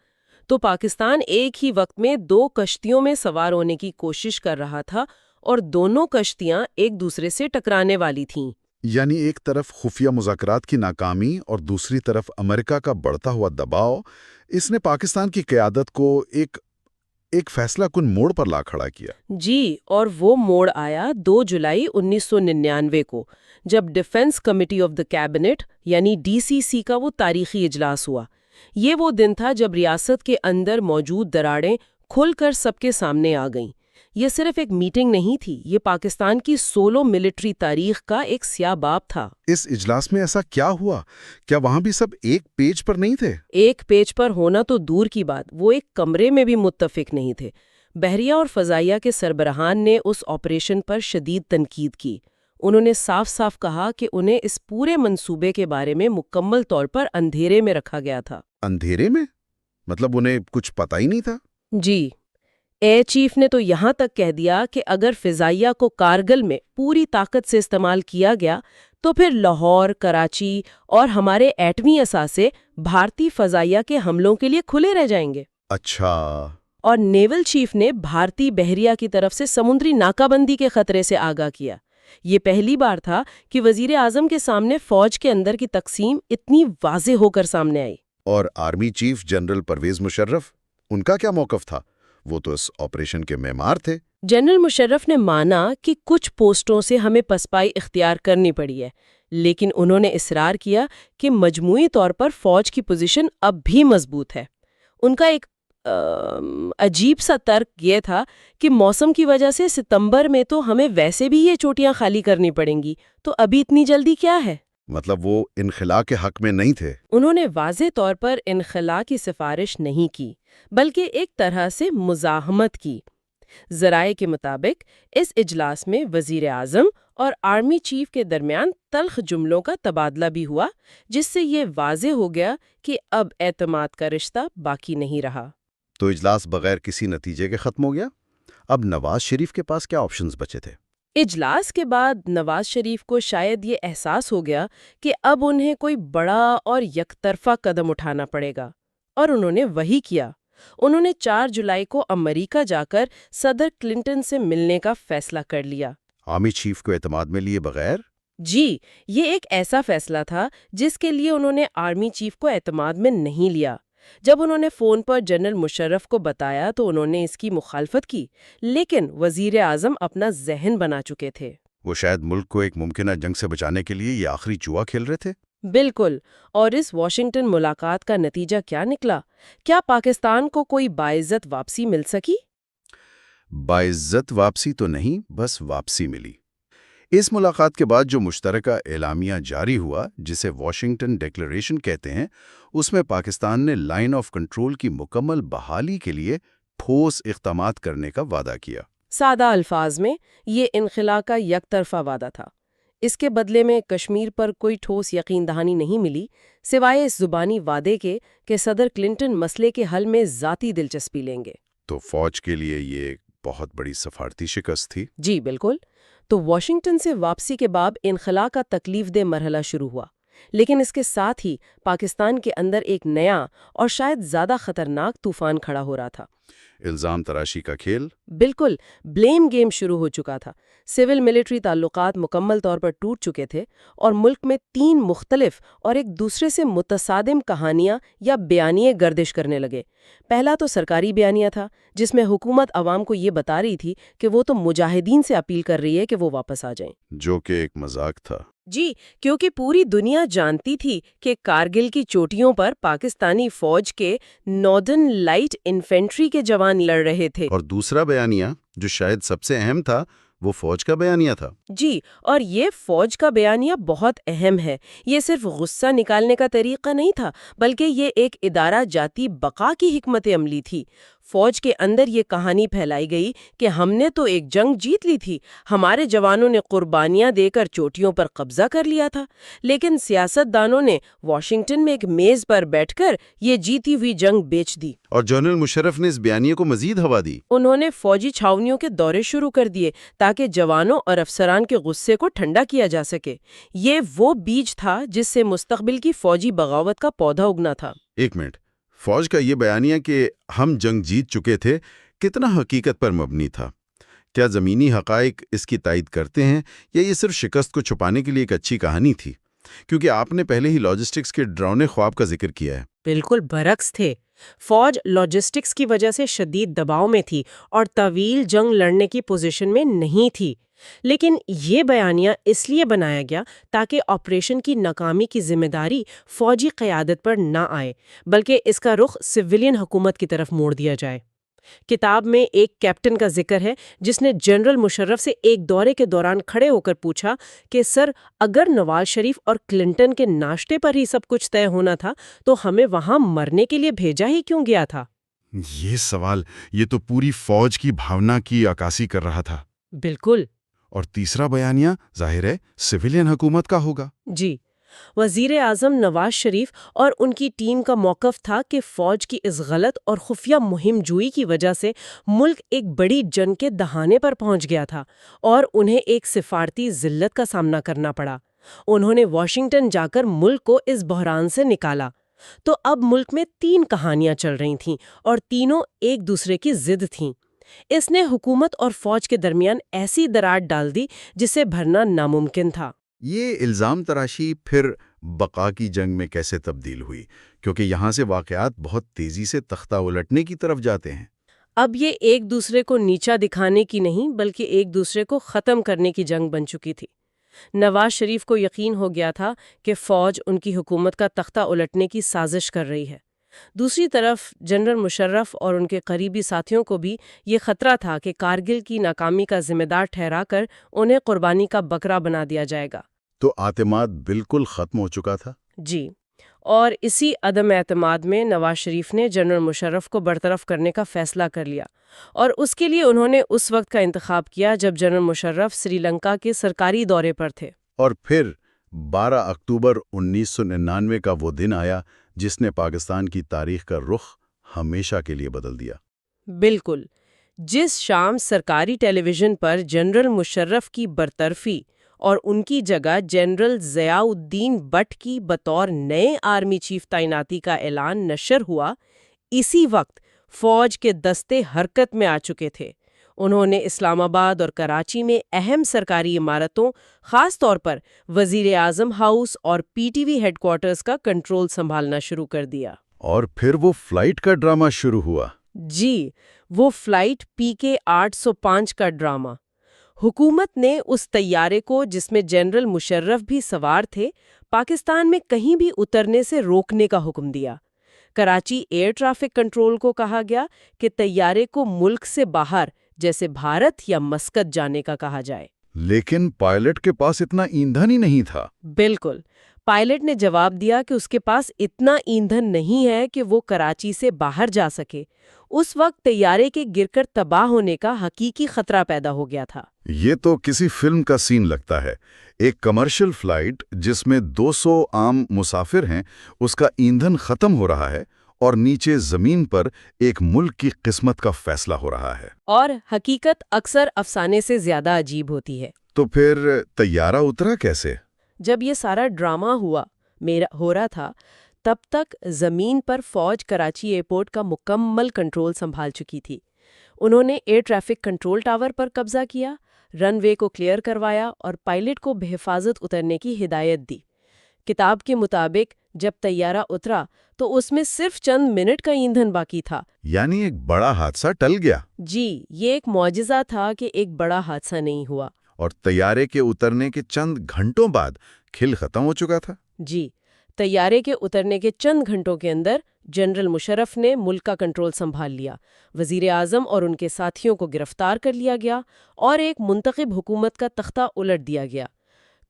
تو پاکستان ایک ہی وقت میں 2 کشتیوں میں سوار ہونے کی کوشش کر رہا تھا اور دونوں کشتیاں ایک دوسرے سے ٹکرانے والی تھیں۔ یعنی ایک طرف خفیہ مذاکرات کی ناکامی اور دوسری طرف امریکہ کا بڑھتا ہوا دباؤ، اس نے پاکستان کی قیادت کو ایک فیصلہ کن موڑ پر لا کھڑا کیا۔ جی، اور وہ موڑ آیا 2 جولائی 1999 کو، جب defence committee of the cabinet یعنی DCC کا وہ تاریخی اجلاس ہوا۔ یہ وہ دن تھا جب ریاست کے اندر موجود دراڑیں کھل کر سب کے سامنے آ گئیں۔ یہ صرف ایک میٹنگ نہیں تھی، یہ پاکستان کی سولو ملٹری تاریخ کا ایک سیاہ باب تھا۔ اس اجلاس میں ایسا کیا ہوا؟ کیا وہاں بھی سب ایک پیج پر نہیں تھے؟ ایک پیج پر ہونا تو دور کی بات، وہ ایک کمرے میں بھی متفق نہیں تھے۔ بحریہ اور فضائیہ کے سربراہان نے اس آپریشن پر شدید تنقید کی۔ انہوں نے صاف صاف کہا کہ انہیں اس پورے منصوبے کے بارے میں مکمل طور پر اندھیرے میں رکھا گیا تھا۔ اندھیرے میں؟ مطلب انہیں کچھ پتہ ہی نہیں تھا؟ جی، ایئر چیف نے تو یہاں تک کہہ دیا کہ اگر فضائیہ کو کارگل میں پوری طاقت سے استعمال کیا گیا تو پھر لاہور، کراچی اور ہمارے ایٹمی اثاثے بھارتی فضائیہ کے حملوں کے لیے کھلے رہ جائیں گے۔ اچھا۔ اور نیول چیف نے بھارتی بحریہ کی طرف سے سمندری ناکہ بندی کے خطرے سے آگاہ کیا۔ یہ پہلی بار تھا کہ وزیر اعظم کے سامنے فوج کے اندر کی تقسیم اتنی واضح ہو کر سامنے آئی۔ اور army chief general Pervez Musharraf, ان کا کیا موقف تھا؟ وہ تو اس آپریشن کے معمار تھے۔ جنرل مشرف نے مانا کہ کچھ پوسٹوں سے ہمیں پسپائی اختیار کرنی پڑی ہے، لیکن انہوں نے اصرار کیا کہ مجموعی طور پر فوج کی پوزیشن اب بھی مضبوط ہے۔ ان کا ایک عجیب سا ترک یہ تھا کہ موسم کی وجہ سے ستمبر میں تو ہمیں ویسے بھی یہ چوٹیاں خالی کرنی پڑیں گی، تو ابھی اتنی جلدی کیا ہے؟ مطلب وہ انخلا کے حق میں نہیں تھے۔ انہوں نے واضح طور پر انخلا کی سفارش نہیں کی، بلکہ ایک طرح سے مزاحمت کی۔ ذرائع کے مطابق اس اجلاس میں وزیر اعظم اور آرمی چیف کے درمیان تلخ جملوں کا تبادلہ بھی ہوا، جس سے یہ واضح ہو گیا کہ اب اعتماد کا رشتہ باقی نہیں رہا۔ تو اجلاس بغیر کسی نتیجے کے ختم ہو گیا۔ اب نواز شریف کے پاس کیا آپشنز بچے تھے؟ اجلاس کے بعد نواز شریف کو شاید یہ احساس ہو گیا کہ اب انہیں کوئی بڑا اور یک طرفہ قدم اٹھانا پڑے گا، اور انہوں نے وہی کیا۔ انہوں نے 4 جولائی کو امریکہ جا کر صدر کلنٹن سے ملنے کا فیصلہ کر لیا۔ آرمی چیف کو اعتماد میں لیے بغیر؟ جی، یہ ایک ایسا فیصلہ تھا جس کے لیے انہوں نے آرمی چیف کو اعتماد میں نہیں لیا۔ جب انہوں نے فون پر جنرل مشرف کو بتایا تو انہوں نے اس کی مخالفت کی، لیکن وزیر اعظم اپنا ذہن بنا چکے تھے۔ وہ شاید ملک کو ایک ممکنہ جنگ سے بچانے کے لیے یہ آخری جوا کھیل رہے تھے۔ بالکل، اور اس واشنگٹن ملاقات کا نتیجہ کیا نکلا؟ کیا پاکستان کو کوئی باعزت واپسی مل سکی؟ باعزت واپسی تو نہیں، بس واپسی ملی۔ اس ملاقات کے بعد جو مشترکہ اعلامیہ جاری ہوا، جسے واشنگٹن ڈیکلریشن کہتے ہیں، اس میں پاکستان نے لائن آف کنٹرول کی مکمل بحالی کے لیے ٹھوس اقدامات کرنے کا وعدہ کیا۔ سادہ الفاظ میں یہ انخلا کا یک طرفہ وعدہ تھا۔ اس کے بدلے میں کشمیر پر کوئی ٹھوس یقین دہانی نہیں ملی، سوائے اس زبانی وعدے کے کہ صدر کلنٹن مسئلے کے حل میں ذاتی دلچسپی لیں گے۔ تو فوج کے لیے یہ بہت بڑی سفارتی شکست تھی۔ جی بالکل۔ تو واشنگٹن سے واپسی کے بعد انخلا کا تکلیف دہ مرحلہ شروع ہوا، لیکن اس کے ساتھ ہی پاکستان کے اندر ایک نیا اور شاید زیادہ خطرناک طوفان کھڑا ہو رہا تھا۔ الزام تراشی کا کھیل؟ بالکل، بلیم گیم شروع ہو چکا تھا۔ سول ملٹری تعلقات مکمل طور پر ٹوٹ چکے تھے اور ملک میں 3 مختلف اور ایک دوسرے سے متصادم کہانیاں یا بیانیے گردش کرنے لگے۔ پہلا تو سرکاری بیانیہ تھا، جس میں حکومت عوام کو یہ بتا رہی تھی کہ وہ تو مجاہدین سے اپیل کر رہی ہے کہ وہ واپس آ جائیں، جو کہ ایک مذاق تھا۔ جی، کیونکہ پوری دنیا جانتی تھی کہ کارگل کی چوٹیوں پر پاکستانی فوج کے ناردرن لائٹ انفینٹری کے جوان لڑ رہے تھے۔ اور دوسرا بیانیہ جو شاید سب سے اہم تھا، وہ فوج کا بیانیہ تھا۔ جی، اور یہ فوج کا بیانیہ بہت اہم ہے۔ یہ صرف غصہ نکالنے کا طریقہ نہیں تھا، بلکہ یہ ایک ادارہ جاتی بقا کی حکمت عملی تھی۔ فوج کے اندر یہ کہانی پھیلائی گئی کہ ہم نے تو ایک جنگ جیت لی تھی، ہمارے جوانوں نے قربانیاں دے کر چوٹیوں پر قبضہ کر لیا تھا، لیکن سیاست دانوں نے واشنگٹن میں ایک میز پر بیٹھ کر یہ جیتی ہوئی جنگ بیچ دی۔ اور جنرل مشرف نے اس بیانیے کو مزید ہوا دی۔ انہوں نے فوجی چھاونیوں کے دورے شروع کر دیے تاکہ جوانوں اور افسران کے غصے کو ٹھنڈا کیا جا سکے۔ یہ وہ بیج تھا جس سے مستقبل کی فوجی بغاوت کا پودا اگنا تھا۔ ایک منٹ، فوج کا یہ بیانیہ کہ ہم جنگ جیت چکے تھے کتنا حقیقت پر مبنی تھا؟ کیا زمینی حقائق اس کی تائید کرتے ہیں یا یہ صرف شکست کو چھپانے کے لیے ایک اچھی کہانی تھی؟ کیونکہ آپ نے پہلے ہی لاجسٹکس کے ڈراؤنے خواب کا ذکر کیا ہے۔ بالکل برعکس تھے۔ فوج لاجسٹکس کی وجہ سے شدید دباؤ میں تھی اور طویل جنگ لڑنے کی پوزیشن میں نہیں تھی، لیکن یہ بیانیہ اس لیے بنایا گیا تاکہ آپریشن کی ناکامی کی ذمہ داری فوجی قیادت پر نہ آئے، بلکہ اس کا رخ سویلین حکومت کی طرف موڑ دیا جائے۔ کتاب میں ایک کیپٹن کا ذکر ہے جس نے جنرل مشرف سے ایک دورے کے دوران کھڑے ہو کر پوچھا کہ سر، اگر نواز شریف اور کلنٹن کے ناشتے پر ہی سب کچھ طے ہونا تھا تو ہمیں وہاں مرنے کے لیے بھیجا ہی کیوں گیا تھا؟ یہ سوال یہ تو پوری فوج کی بھاونا کی عکاسی کر رہا تھا۔ بالکل۔ اور تیسرا بیانیہ ظاہر ہے سویلین حکومت کا ہوگا۔ جی، وزیر اعظم نواز شریف اور ان کی ٹیم کا موقف تھا کہ فوج کی اس غلط اور خفیہ مہم جوئی کی وجہ سے ملک ایک بڑی جنگ کے دہانے پر پہنچ گیا تھا اور انہیں ایک سفارتی ذلت کا سامنا کرنا پڑا۔ انہوں نے واشنگٹن جا کر ملک کو اس بحران سے نکالا۔ تو اب ملک میں 3 کہانیاں چل رہی تھیں اور تینوں ایک دوسرے کی ضد تھیں۔ اس نے حکومت اور فوج کے درمیان ایسی دراڑ ڈال دی جسے بھرنا ناممکن تھا۔ یہ الزام تراشی پھر بقا کی جنگ میں کیسے تبدیل ہوئی؟ کیونکہ یہاں سے واقعات بہت تیزی سے تختہ الٹنے کی طرف جاتے ہیں۔ اب یہ ایک دوسرے کو نیچا دکھانے کی نہیں بلکہ ایک دوسرے کو ختم کرنے کی جنگ بن چکی تھی۔ نواز شریف کو یقین ہو گیا تھا کہ فوج ان کی حکومت کا تختہ الٹنے کی سازش کر رہی ہے۔ دوسری طرف جنرل مشرف اور ان کے قریبی ساتھیوں کو بھی یہ خطرہ تھا کہ کارگل کی ناکامی کا ذمہ دار ٹھہرا کر انہیں قربانی کا بکرا بنا دیا جائے گا۔ تو اعتماد بالکل ختم ہو چکا تھا۔ جی، اور اسی عدم اعتماد میں نواز شریف نے جنرل مشرف کو برطرف کرنے کا فیصلہ کر لیا، اور اس کے لیے انہوں نے اس وقت کا انتخاب کیا جب جنرل مشرف سری لنکا کے سرکاری دورے پر تھے۔ اور پھر 12 اکتوبر 1999 کا وہ دن آیا جس نے پاکستان کی تاریخ کا رخ ہمیشہ کے لیے بدل دیا۔ بالکل، جس شام سرکاری ٹیلی ویژن پر جنرل مشرف کی برطرفی اور ان کی جگہ جنرل ضیاء الدین بٹ کی بطور نئے آرمی چیف تعیناتی کا اعلان نشر ہوا، اسی وقت فوج کے دستے حرکت میں آ چکے تھے۔ انہوں نے اسلام آباد اور کراچی میں اہم سرکاری عمارتوں، خاص طور پر وزیر اعظم ہاؤس اور P T V headquarters کا کنٹرول سنبھالنا شروع کر دیا۔ اور پھر وہ فلائٹ کا ڈرامہ شروع ہوا۔ جی، وہ فلائٹ PK 805 کا ڈرامہ۔ حکومت نے اس طیارے کو، جس میں جنرل مشرف بھی سوار تھے، پاکستان میں کہیں بھی اترنے سے روکنے کا حکم دیا۔ کراچی ایئر ٹریفک کنٹرول کو کہا گیا کہ طیارے کو ملک سے باہر، جیسے بھارت یا مسقط، جانے کا کہا جائے۔ لیکن پائلٹ کے پاس اتنا ایندھن ہی نہیں تھا۔ بالکل، پائلٹ نے جواب دیا کہ اس کے پاس اتنا ایندھن نہیں ہے کہ وہ کراچی سے باہر جا سکے۔ اس وقت طیارے کے گر کر تباہ ہونے کا حقیقی خطرہ پیدا ہو گیا تھا۔ یہ تو کسی فلم کا سین لگتا ہے۔ ایک کمرشل فلائٹ جس میں 200 عام مسافر ہیں، اس کا ایندھن ختم ہو رہا ہے اور نیچے زمین پر ایک ملک کی قسمت کا فیصلہ ہو رہا ہے۔ اور حقیقت اکثر افسانے سے زیادہ عجیب ہوتی ہے۔ تو پھر طیارہ اترا کیسے؟ جب یہ سارا ڈرامہ ہو رہا تھا، تب تک زمین پر فوج کراچی ایئرپورٹ کا مکمل کنٹرول سنبھال چکی تھی۔ انہوں نے ایئر ٹریفک کنٹرول ٹاور پر قبضہ کیا، رن وے کو کلیئر کروایا اور پائلٹ کو بحفاظت اترنے کی ہدایت دی۔ کتاب کے مطابق جب طیارہ اترا تو اس میں صرف چند منٹ کا ایندھن باقی تھا۔ یعنی ایک بڑا حادثہ ٹل گیا۔ جی، یہ ایک معجزہ تھا کہ ایک بڑا حادثہ نہیں ہوا۔ اور طیارے کے اترنے کے چند گھنٹوں بعد کھل ختم ہو چکا تھا۔ جی، طیارے کے اترنے کے چند گھنٹوں کے اندر جنرل مشرف نے ملک کا کنٹرول سنبھال لیا، وزیر اعظم اور ان کے ساتھیوں کو گرفتار کر لیا گیا اور ایک منتخب حکومت کا تختہ الٹ دیا گیا۔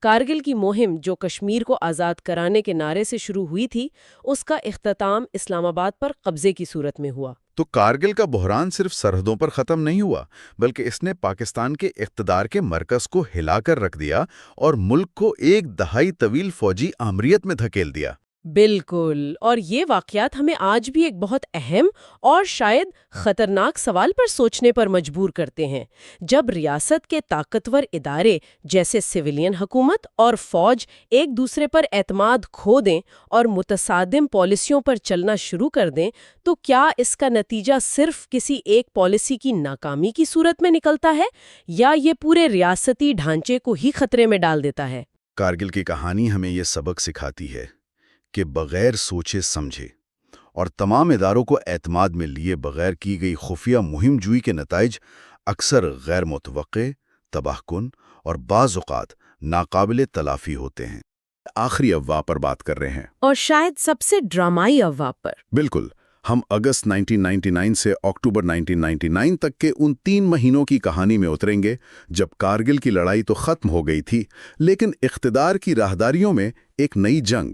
کارگل کی مہم جو کشمیر کو آزاد کرانے کے نعرے سے شروع ہوئی تھی، اس کا اختتام اسلام آباد پر قبضے کی صورت میں ہوا۔ تو کارگل کا بحران صرف سرحدوں پر ختم نہیں ہوا، بلکہ اس نے پاکستان کے اقتدار کے مرکز کو ہلا کر رکھ دیا اور ملک کو ایک دہائی طویل فوجی آمریت میں دھکیل دیا۔ بالکل، اور یہ واقعات ہمیں آج بھی ایک بہت اہم اور شاید خطرناک سوال پر سوچنے پر مجبور کرتے ہیں۔ جب ریاست کے طاقتور ادارے جیسے سویلین حکومت اور فوج ایک دوسرے پر اعتماد کھو دیں اور متصادم پالیسیوں پر چلنا شروع کر دیں، تو کیا اس کا نتیجہ صرف کسی ایک پالیسی کی ناکامی کی صورت میں نکلتا ہے، یا یہ پورے ریاستی ڈھانچے کو ہی خطرے میں ڈال دیتا ہے؟ کارگل کی کہانی ہمیں یہ سبق سکھاتی ہے کہ بغیر سوچے سمجھے اور تمام اداروں کو اعتماد میں لیے بغیر کی گئی خفیہ مہم جوئی کے نتائج اکثر غیر متوقع، تباہ کن اور بعض اوقات ناقابل تلافی ہوتے ہیں۔ آخری افواہ پر بات کر رہے ہیں، اور شاید سب سے ڈرامائی افواہ پر۔ بالکل، ہم اگست 1999 سے اکتوبر 1999 تک کے ان 3 مہینوں کی کہانی میں اتریں گے جب کارگل کی لڑائی تو ختم ہو گئی تھی، لیکن اقتدار کی راہداریوں میں ایک نئی جنگ،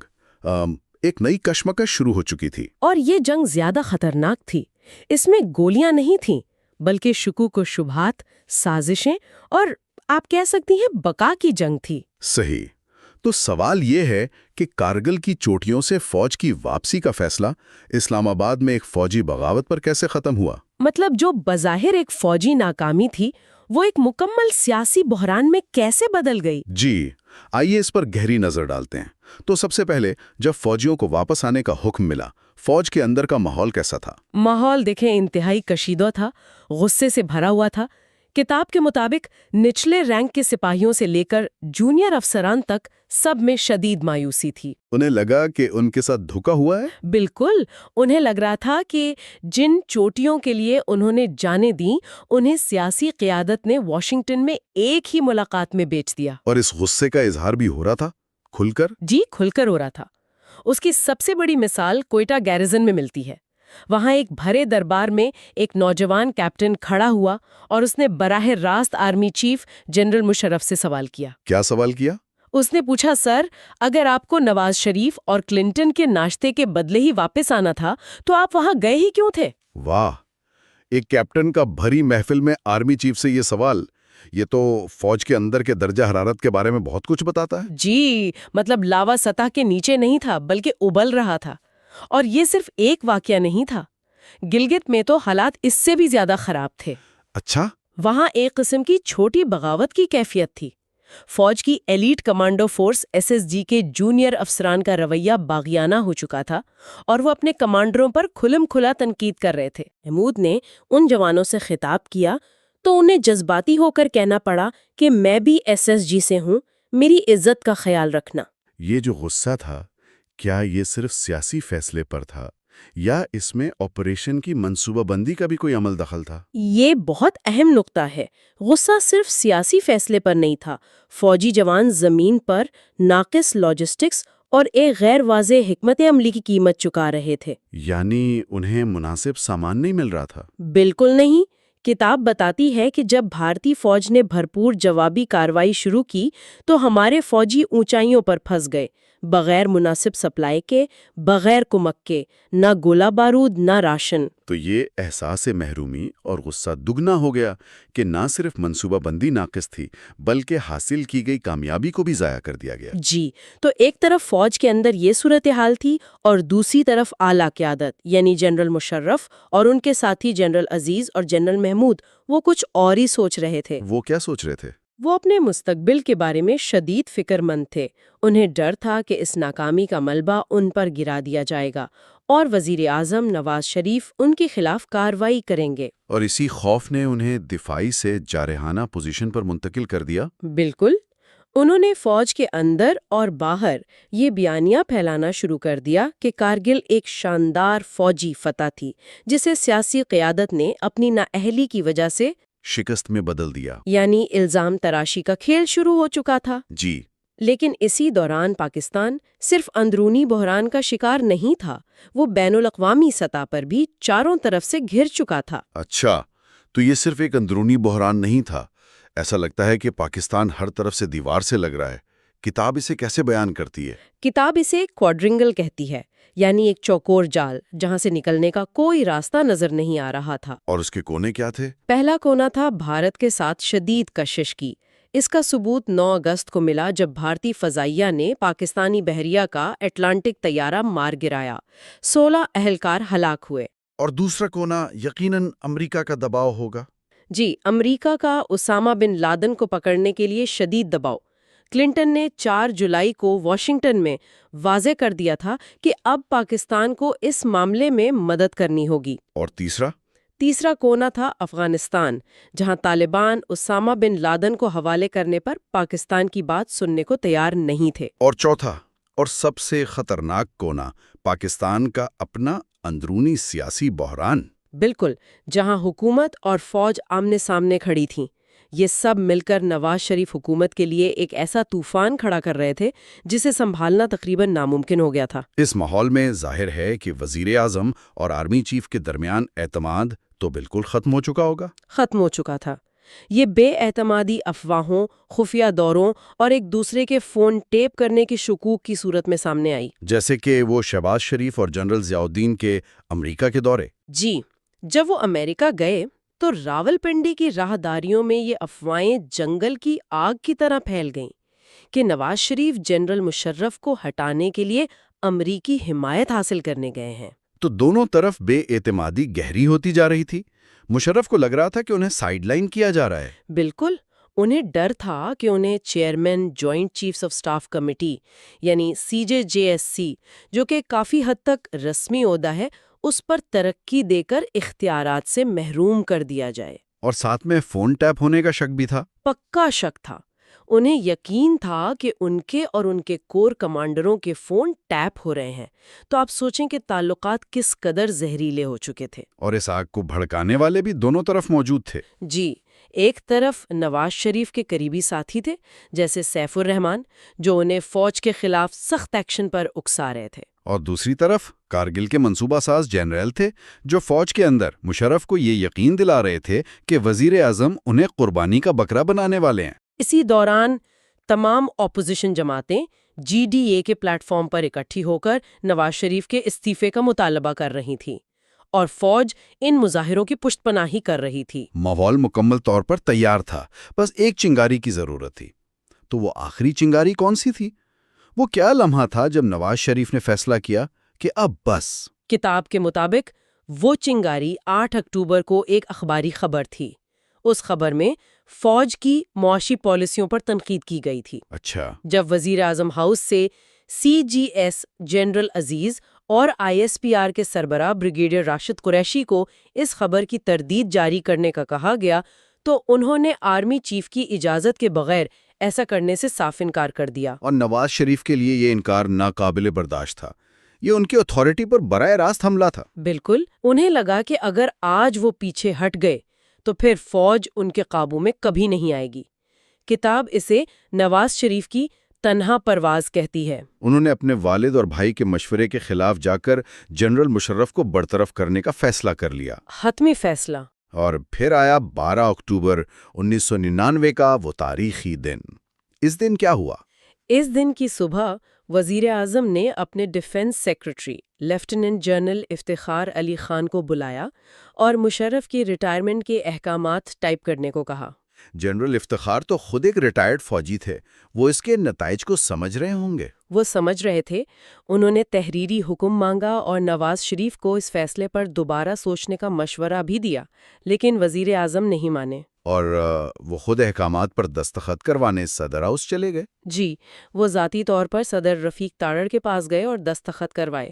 ایک نئی کشمکش شروع ہو چکی تھی۔ اور یہ جنگ زیادہ خطرناک تھی۔ اس میں گولیاں نہیں تھیں، بلکہ شکوک و شبہات، سازشیں اور آپ کہہ سکتی ہیں بقا کی جنگ تھی۔ صحیح۔ تو سوال یہ ہے کہ کارگل کی چوٹیوں سے فوج کی واپسی کا فیصلہ اسلام آباد میں ایک فوجی بغاوت پر کیسے ختم ہوا؟ مطلب جو بظاہر ایک فوجی ناکامی تھی، وہ ایک مکمل سیاسی بحران میں کیسے بدل گئی؟ جی، آئیے اس پر گہری نظر ڈالتے ہیں۔ تو سب سے پہلے جب فوجیوں کو واپس آنے کا حکم ملا، فوج کے اندر کا ماحول کیسا تھا؟ ماحول دیکھیں انتہائی کشیدہ تھا، غصے سے بھرا ہوا تھا۔ کتاب کے مطابق نچلے رینک کے سپاہیوں سے لے کر جونیئر افسران تک سب میں شدید مایوسی تھی۔ انہیں لگا کہ ان کے ساتھ دھوکا ہوا ہے؟ بالکل، انہیں لگ رہا تھا کہ جن چوٹیوں کے لیے انہوں نے جانیں دیں، انہیں سیاسی قیادت نے واشنگٹن میں ایک ہی ملاقات میں بیچ دیا۔ اور اس غصے کا اظہار بھی ہو رہا تھا کھل کر؟ جی، کھل کر ہو رہا تھا۔ اس کی سب سے بڑی مثال کوئٹہ گیریزن میں ملتی ہے۔ وہاں ایک بھرے دربار میں ایک نوجوان کیپٹن کھڑا ہوا اور اس نے براہ راست آرمی چیف جنرل مشرف سے سوال کیا۔ کیا سوال کیا؟ اس نے پوچھا، سر، اگر آپ کو نواز شریف اور کلنٹن کے ناشتے کے بدلے ہی واپس آنا تھا تو آپ وہاں گئے ہی کیوں تھے؟ واہ، ایک کیپٹن کا بھری محفل میں آرمی چیف سے یہ سوال، یہ تو فوج کے اندر کے درجہ حرارت کے بارے میں بہت کچھ بتاتا ہے۔ جی، مطلب لاوا سطح کے نیچے نہیں تھا بلکہ ابل رہا تھا۔ اور یہ صرف ایک واقعہ نہیں تھا، گلگت میں تو حالات اس سے بھی زیادہ خراب تھے۔ اچھا؟ وہاں ایک قسم کی چھوٹی بغاوت کی کیفیت تھی۔ فوج کی ایلیٹ کمانڈو فورس SSG کے جونیئر افسران کا رویہ باغیانہ ہو چکا تھا اور وہ اپنے کمانڈروں پر کھلم کھلا تنقید کر رہے تھے۔ محمود نے ان جوانوں سے خطاب کیا تو انہیں جذباتی ہو کر کہنا پڑا کہ میں بھی SSG سے ہوں، میری عزت کا خیال رکھنا۔ یہ جو غصہ تھا، کیا یہ صرف سیاسی فیصلے پر تھا یا اس میں آپریشن کی منصوبہ بندی کا بھی کوئی عمل دخل تھا؟ یہ بہت اہم نقطہ ہے۔ غصہ صرف سیاسی فیصلے پر نہیں تھا۔ فوجی جوان زمین پر ناقص لاجسٹکس اور ایک غیر واضح حکمت عملی کی قیمت چکا رہے تھے۔ یعنی انہیں مناسب سامان نہیں مل رہا تھا؟ بالکل نہیں۔ کتاب بتاتی ہے کہ جب بھارتی فوج نے بھرپور جوابی کارروائی شروع کی تو ہمارے فوجی اونچائیوں پر پھنس گئے، بغیر مناسب سپلائی کے، بغیر کمک کے، نہ گولہ بارود نہ راشن۔ تو یہ احساس محرومی اور غصہ دگنا ہو گیا کہ نہ صرف منصوبہ بندی ناقص تھی بلکہ حاصل کی گئی کامیابی کو بھی ضائع کر دیا گیا۔ جی، تو ایک طرف فوج کے اندر یہ صورتحال تھی اور دوسری طرف اعلیٰ قیادت یعنی جنرل مشرف اور ان کے ساتھی جنرل عزیز اور جنرل محمود وہ کچھ اور ہی سوچ رہے تھے۔ وہ کیا سوچ رہے تھے؟ وہ اپنے مستقبل کے بارے میں شدید فکر مند تھے۔ انہیں ڈر تھا کہ اس ناکامی کا ملبہ ان پر گرا دیا جائے گا اور وزیر اعظم نواز شریف ان کے خلاف کارروائی کریں گے۔ اور اسی خوف نے انہیں دفاعی سے جارحانہ پوزیشن پر منتقل کر دیا۔ بالکل، انہوں نے فوج کے اندر اور باہر یہ بیانیہ پھیلانا شروع کر دیا کہ کارگل ایک شاندار فوجی فتح تھی جسے سیاسی قیادت نے اپنی نااہلی کی وجہ سے شکست میں بدل دیا۔ یعنی الزام تراشی کا کھیل شروع ہو چکا تھا۔ جی، لیکن اسی دوران پاکستان صرف اندرونی بحران کا شکار نہیں تھا، وہ بین الاقوامی سطح پر بھی چاروں طرف سے گھر چکا تھا۔ اچھا، تو یہ صرف ایک اندرونی بحران نہیں تھا، ایسا لگتا ہے کہ پاکستان ہر طرف سے دیوار سے لگ رہا ہے۔ کتاب اسے کیسے بیان کرتی ہے؟ کتاب اسے کوادرنگل کہتی ہے، یعنی ایک چوکور جال جہاں سے نکلنے کا کوئی راستہ نظر نہیں آ رہا تھا۔ اور اس کے کونے کیا تھے؟ پہلا کونا تھا بھارت کے ساتھ شدید کشش کی۔ اس کا ثبوت 9 اگست کو ملا جب بھارتی فضائیہ نے پاکستانی بحریہ کا اٹلانٹک طیارہ مار گرایا، 16 اہلکار ہلاک ہوئے۔ اور دوسرا کونا یقیناً امریکہ کا دباؤ ہوگا۔ جی، امریکہ کا اسامہ بن لادن کو پکڑنے کے لیے شدید دباؤ۔ کلنٹن نے 4 جولائی کو واشنگٹن میں واضح کر دیا تھا کہ اب پاکستان کو اس معاملے میں مدد کرنی ہوگی۔ اور تیسرا کونا تھا افغانستان، جہاں طالبان اسامہ بن لادن کو حوالے کرنے پر پاکستان کی بات سننے کو تیار نہیں تھے۔ اور چوتھا اور سب سے خطرناک کونا پاکستان کا اپنا اندرونی سیاسی بحران۔ بالکل، جہاں حکومت اور فوج آمنے سامنے کھڑی تھیں۔ یہ سب مل کر نواز شریف حکومت کے لیے ایک ایسا طوفان کھڑا کر رہے تھے جسے سنبھالنا تقریباً ناممکن ہو گیا تھا۔ اس ماحول میں ظاہر ہے کہ وزیر اعظم اور آرمی چیف کے درمیان اعتماد تو بالکل ختم ہو چکا ہوگا۔ ختم ہو چکا تھا۔ یہ بے اعتمادی افواہوں، خفیہ دوروں اور ایک دوسرے کے فون ٹیپ کرنے کی شکوک کی صورت میں سامنے آئی۔ جیسے کہ وہ شہباز شریف اور جنرل ضیاء الدین کے امریکہ کے دورے۔ جی، جب وہ امریکہ گئے تو راولپنڈی کی راہداریوں میں یہ افواہیں جنگل کی آگ کی طرح پھیل گئیں کہ نواز شریف جنرل مشرف کو ہٹانے کے لیے امریکی حمایت حاصل کرنے گئے ہیں۔ تو دونوں طرف بے اعتمادی گہری ہوتی جا رہی تھی۔ مشرف کو لگ رہا تھا کہ انہیں سائیڈ لائن کیا جا رہا ہے۔ بالکل، انہیں ڈر تھا کہ انہیں chairman joint chiefs of staff committee یعنی CJJSC، جو کہ کافی حد تک رسمی عہدہ ہے، اس پر ترقی دے کر اختیارات سے محروم کر دیا جائے۔ اور ساتھ میں فون ٹیپ ہونے کا شک بھی تھا۔ پکا شک تھا۔ انہیں یقین تھا کہ ان کے اور ان کے کور کمانڈروں کے فون ٹیپ ہو رہے ہیں، تو آپ سوچیں کہ تعلقات کس قدر زہریلے ہو چکے تھے۔ اور اس آگ کو بھڑکانے والے بھی دونوں طرف موجود تھے۔ جی، ایک طرف نواز شریف کے قریبی ساتھی تھے جیسے سیف الرحمان، جو انہیں فوج کے خلاف سخت ایکشن پر اکسا رہے تھے۔ اور دوسری طرف کارگل کے منصوبہ ساز جنرل تھے، جو فوج کے اندر مشرف کو یہ یقین دلا رہے تھے کہ وزیر اعظم انہیں قربانی کا بکرا بنانے والے ہیں۔ اسی دوران تمام اپوزیشن جماعتیں GDA کے پلیٹ فارم پر اکٹھی ہو کر نواز شریف کے استعفے کا مطالبہ کر رہی تھیں، اور فوج ان مظاہروں کی پشت پناہی کر رہی تھی۔ ماحول مکمل طور پر تیار تھا، بس ایک چنگاری کی ضرورت تھی۔ تو وہ آخری چنگاری کون سی تھی؟ وہ کیا لمحہ تھا جب نواز شریف نے فیصلہ کیا کہ اب بس؟ کتاب کے مطابق وہ چنگاری 8 اکتوبر کو ایک اخباری خبر تھی۔ اس خبر میں فوج کی معاشی پالیسیوں پر تنقید کی گئی تھی۔ اچھا۔ جب وزیر اعظم ہاؤس سے CGS جنرل عزیز اور ISPR کے سربراہ بریگیڈیئر راشد قریشی کو اس خبر کی تردید جاری کرنے کا کہا گیا تو انہوں نے آرمی چیف کی اجازت کے بغیر ایسا کرنے سے صاف انکار کر دیا۔ اور نواز شریف کے لیے یہ انکار ناقابل برداشت تھا۔ یہ ان کی اتھارٹی پر براہ راست حملہ تھا۔ بالکل، انہیں لگا کہ اگر آج وہ پیچھے ہٹ گئے تو پھر فوج ان کے قابو میں کبھی نہیں آئے گی۔ کتاب اسے نواز شریف کی تنہا پرواز کہتی ہے۔ انہوں نے اپنے والد اور بھائی کے مشورے کے خلاف جا کر جنرل مشرف کو برطرف کرنے کا فیصلہ کر لیا۔ حتمی فیصلہ۔ اور پھر آیا 12 اکتوبر 1999 کا وہ تاریخی دن۔ اس دن کیا ہوا؟ اس دن کی صبح وزیر اعظم نے اپنے defence secretary lieutenant general Iftikhar Ali Khan کو بلایا اور مشرف کی ریٹائرمنٹ کے احکامات ٹائپ کرنے کو کہا۔ جنرل افتخار تو خود ایک ریٹائرڈ فوجی تھے، وہ اس کے نتائج کو سمجھ رہے ہوں گے۔ وہ سمجھ رہے تھے۔ انہوں نے تحریری حکم مانگا اور نواز شریف کو اس فیصلے پر دوبارہ سوچنے کا مشورہ بھی دیا، لیکن وزیر اعظم نہیں مانے۔ اور وہ خود احکامات پر دستخط کروانے صدر ہاؤس چلے گئے۔ جی، وہ ذاتی طور پر صدر رفیق تاڑڑ کے پاس گئے اور دستخط کروائے۔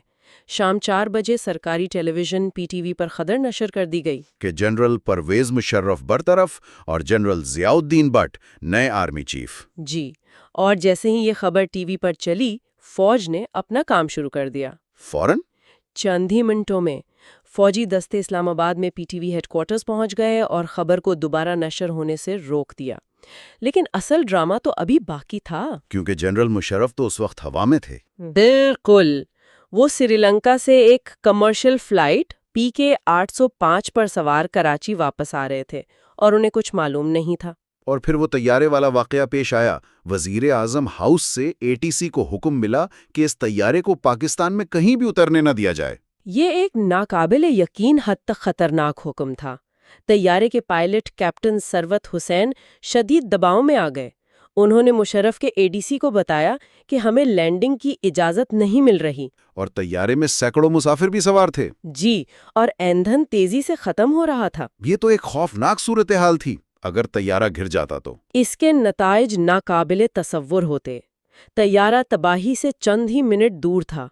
شام 4 بجے سرکاری ٹیلی ویژن PTV پر خبر نشر کر دی گئی کہ جنرل پرویز مشرف برطرف اور جنرل ضیاء الدین بٹ نئے آرمی چیف۔ جی، اور جیسے ہی یہ خبر ٹی وی پر چلی، فوج نے اپنا کام شروع کر دیا۔ فوراً چند ہی منٹوں میں فوجی دستے اسلام آباد میں PTV ہیڈ کوارٹرز پہنچ گئے اور خبر کو دوبارہ نشر ہونے سے روک دیا۔ لیکن اصل ڈرامہ تو ابھی باقی تھا، کیونکہ جنرل مشرف تو اس وقت ہوا میں تھے۔ بالکل، وہ سری لنکا سے ایک کمرشل فلائٹ PK 805 پر سوار کراچی واپس آ رہے تھے اور انہیں کچھ معلوم نہیں تھا۔ اور پھر وہ طیارے والا واقعہ پیش آیا۔ وزیر اعظم ہاؤس سے ATC کو حکم ملا کہ اس طیارے کو پاکستان میں کہیں بھی اترنے نہ دیا جائے۔ یہ ایک ناقابل یقین حد تک خطرناک حکم تھا۔ طیارے کے پائلٹ کیپٹن ثروت حسین شدید دباؤ میں آ گئے۔ انہوں نے مشرف کے ADC کو بتایا کہ ہمیں لینڈنگ کی اجازت نہیں مل رہی۔ اور طیارے میں سینکڑوں مسافر بھی سوار تھے۔ جی، اور ایندھن تیزی سے ختم ہو رہا تھا۔ یہ تو ایک خوفناک صورتحال تھی۔ اگر طیارہ گر جاتا تو اس کے نتائج ناقابل تصور ہوتے۔ طیارہ تباہی سے چند ہی منٹ دور تھا۔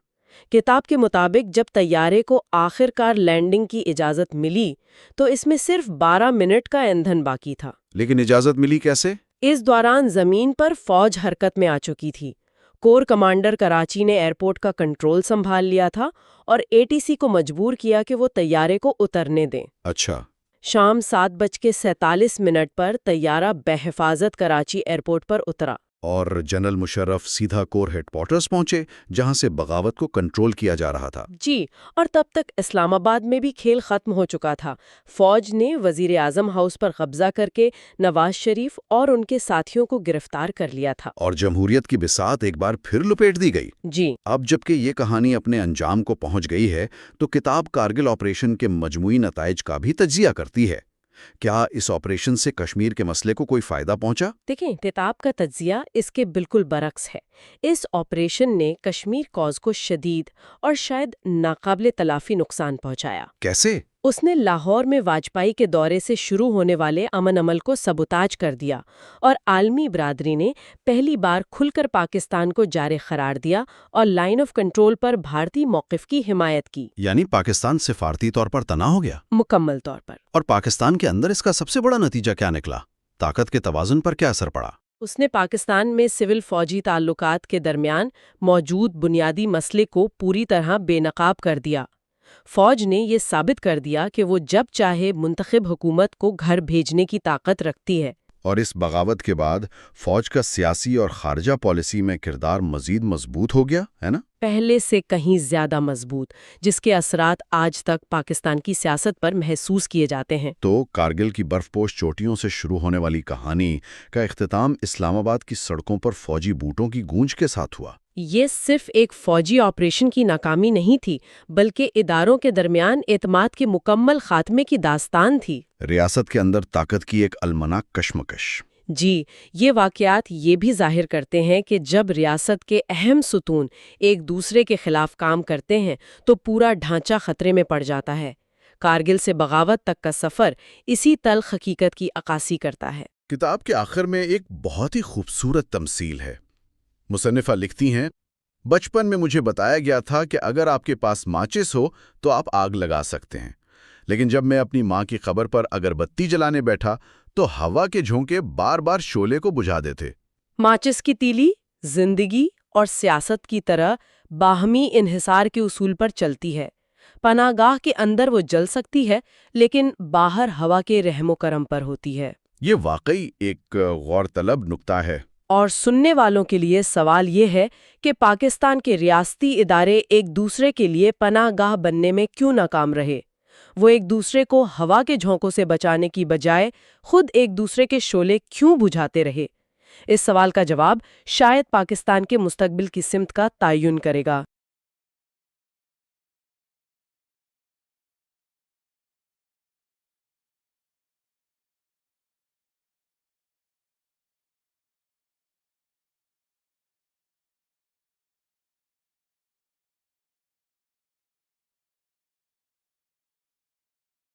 کتاب کے مطابق جب طیارے کو آخر کار لینڈنگ کی اجازت ملی تو اس میں صرف 12 منٹ کا ایندھن باقی تھا۔ لیکن اجازت ملی کیسے؟ اس دوران زمین پر فوج حرکت میں آ چکی تھی۔ کور کمانڈر کراچی نے ایئرپورٹ کا کنٹرول سنبھال لیا تھا اور ATC کو مجبور کیا کہ وہ طیارے کو اترنے دیں۔ اچھا۔ شام 7:47 پر طیارہ بحفاظت کراچی ایئرپورٹ پر اترا۔ اور جنرل مشرف سیدھا کور ہیڈ کوارٹرز پہنچے، جہاں سے بغاوت کو کنٹرول کیا جا رہا تھا۔ جی، اور تب تک اسلام آباد میں بھی کھیل ختم ہو چکا تھا۔ فوج نے وزیر اعظم ہاؤس پر قبضہ کر کے نواز شریف اور ان کے ساتھیوں کو گرفتار کر لیا تھا۔ اور جمہوریت کی بساط ایک بار پھر لپیٹ دی گئی۔ جی، اب جبکہ یہ کہانی اپنے انجام کو پہنچ گئی ہے تو کتاب کارگل آپریشن کے مجموعی نتائج کا بھی تجزیہ کرتی ہے۔ کیا اس آپریشن سے کشمیر کے مسئلے کو کوئی فائدہ پہنچا؟ دیکھیں، کتاب کا تجزیہ اس کے بالکل برعکس ہے۔ اس آپریشن نے کشمیر کوز کو شدید اور شاید ناقابل تلافی نقصان پہنچایا۔ کیسے؟ اس نے لاہور میں واجپئی کے دورے سے شروع ہونے والے امن عمل کو سبوتاج کر دیا اور عالمی برادری نے پہلی بار کھل کر پاکستان کو جارح قرار دیا اور لائن آف کنٹرول پر بھارتی موقف کی حمایت کی۔ یعنی پاکستان سفارتی طور پر تنہا ہو گیا؟ مکمل طور پر۔ اور پاکستان کے اندر اس کا سب سے بڑا نتیجہ کیا نکلا؟ طاقت کے توازن پر کیا اثر پڑا؟ اس نے پاکستان میں سول فوجی تعلقات کے درمیان موجود بنیادی مسئلے کو پوری طرح بے نقاب کر دیا۔ فوج نے یہ ثابت کر دیا کہ وہ جب چاہے منتخب حکومت کو گھر بھیجنے کی طاقت رکھتی ہے۔ اور اس بغاوت کے بعد فوج کا سیاسی اور خارجہ پالیسی میں کردار مزید مضبوط ہو گیا ہے نا؟ پہلے سے کہیں زیادہ مضبوط، جس کے اثرات آج تک پاکستان کی سیاست پر محسوس کیے جاتے ہیں۔ تو کارگل کی برف پوش چوٹیوں سے شروع ہونے والی کہانی کا اختتام اسلام آباد کی سڑکوں پر فوجی بوٹوں کی گونج کے ساتھ ہوا۔ یہ صرف ایک فوجی آپریشن کی ناکامی نہیں تھی، بلکہ اداروں کے درمیان اعتماد کے مکمل خاتمے کی داستان تھی۔ ریاست کے اندر طاقت کی ایک المناک کشمکش۔ جی، یہ واقعات یہ بھی ظاہر کرتے ہیں کہ جب ریاست کے اہم ستون ایک دوسرے کے خلاف کام کرتے ہیں تو پورا ڈھانچہ خطرے میں پڑ جاتا ہے۔ کارگل سے بغاوت تک کا سفر اسی تلخ حقیقت کی عکاسی کرتا ہے۔ کتاب کے آخر میں ایک بہت ہی خوبصورت تمثیل ہے۔ مصنفہ لکھتی ہیں، بچپن میں مجھے بتایا گیا تھا کہ اگر آپ کے پاس ماچس ہو تو آپ آگ لگا سکتے ہیں، لیکن جب میں اپنی ماں کی قبر پر اگر بتی جلانے بیٹھا تو ہوا کے جھونکے بار بار شعلے کو بجھا دیتے۔ ماچس کی تیلی زندگی اور سیاست کی طرح باہمی انحصار کے اصول پر چلتی ہے۔ پناہ گاہ کے اندر وہ جل سکتی ہے، لیکن باہر ہوا کے رحم و کرم پر ہوتی ہے۔ یہ واقعی ایک غور طلب نکتہ ہے۔ اور سننے والوں کے لیے سوال یہ ہے کہ پاکستان کے ریاستی ادارے ایک دوسرے کے لیے پناہ گاہ بننے میں کیوں ناکام رہے؟ وہ ایک دوسرے کو ہوا کے جھونکوں سے بچانے کی بجائے خود ایک دوسرے کے شعلے کیوں بجھاتے رہے؟ اس سوال کا جواب شاید پاکستان کے مستقبل کی سمت کا تعین کرے گا۔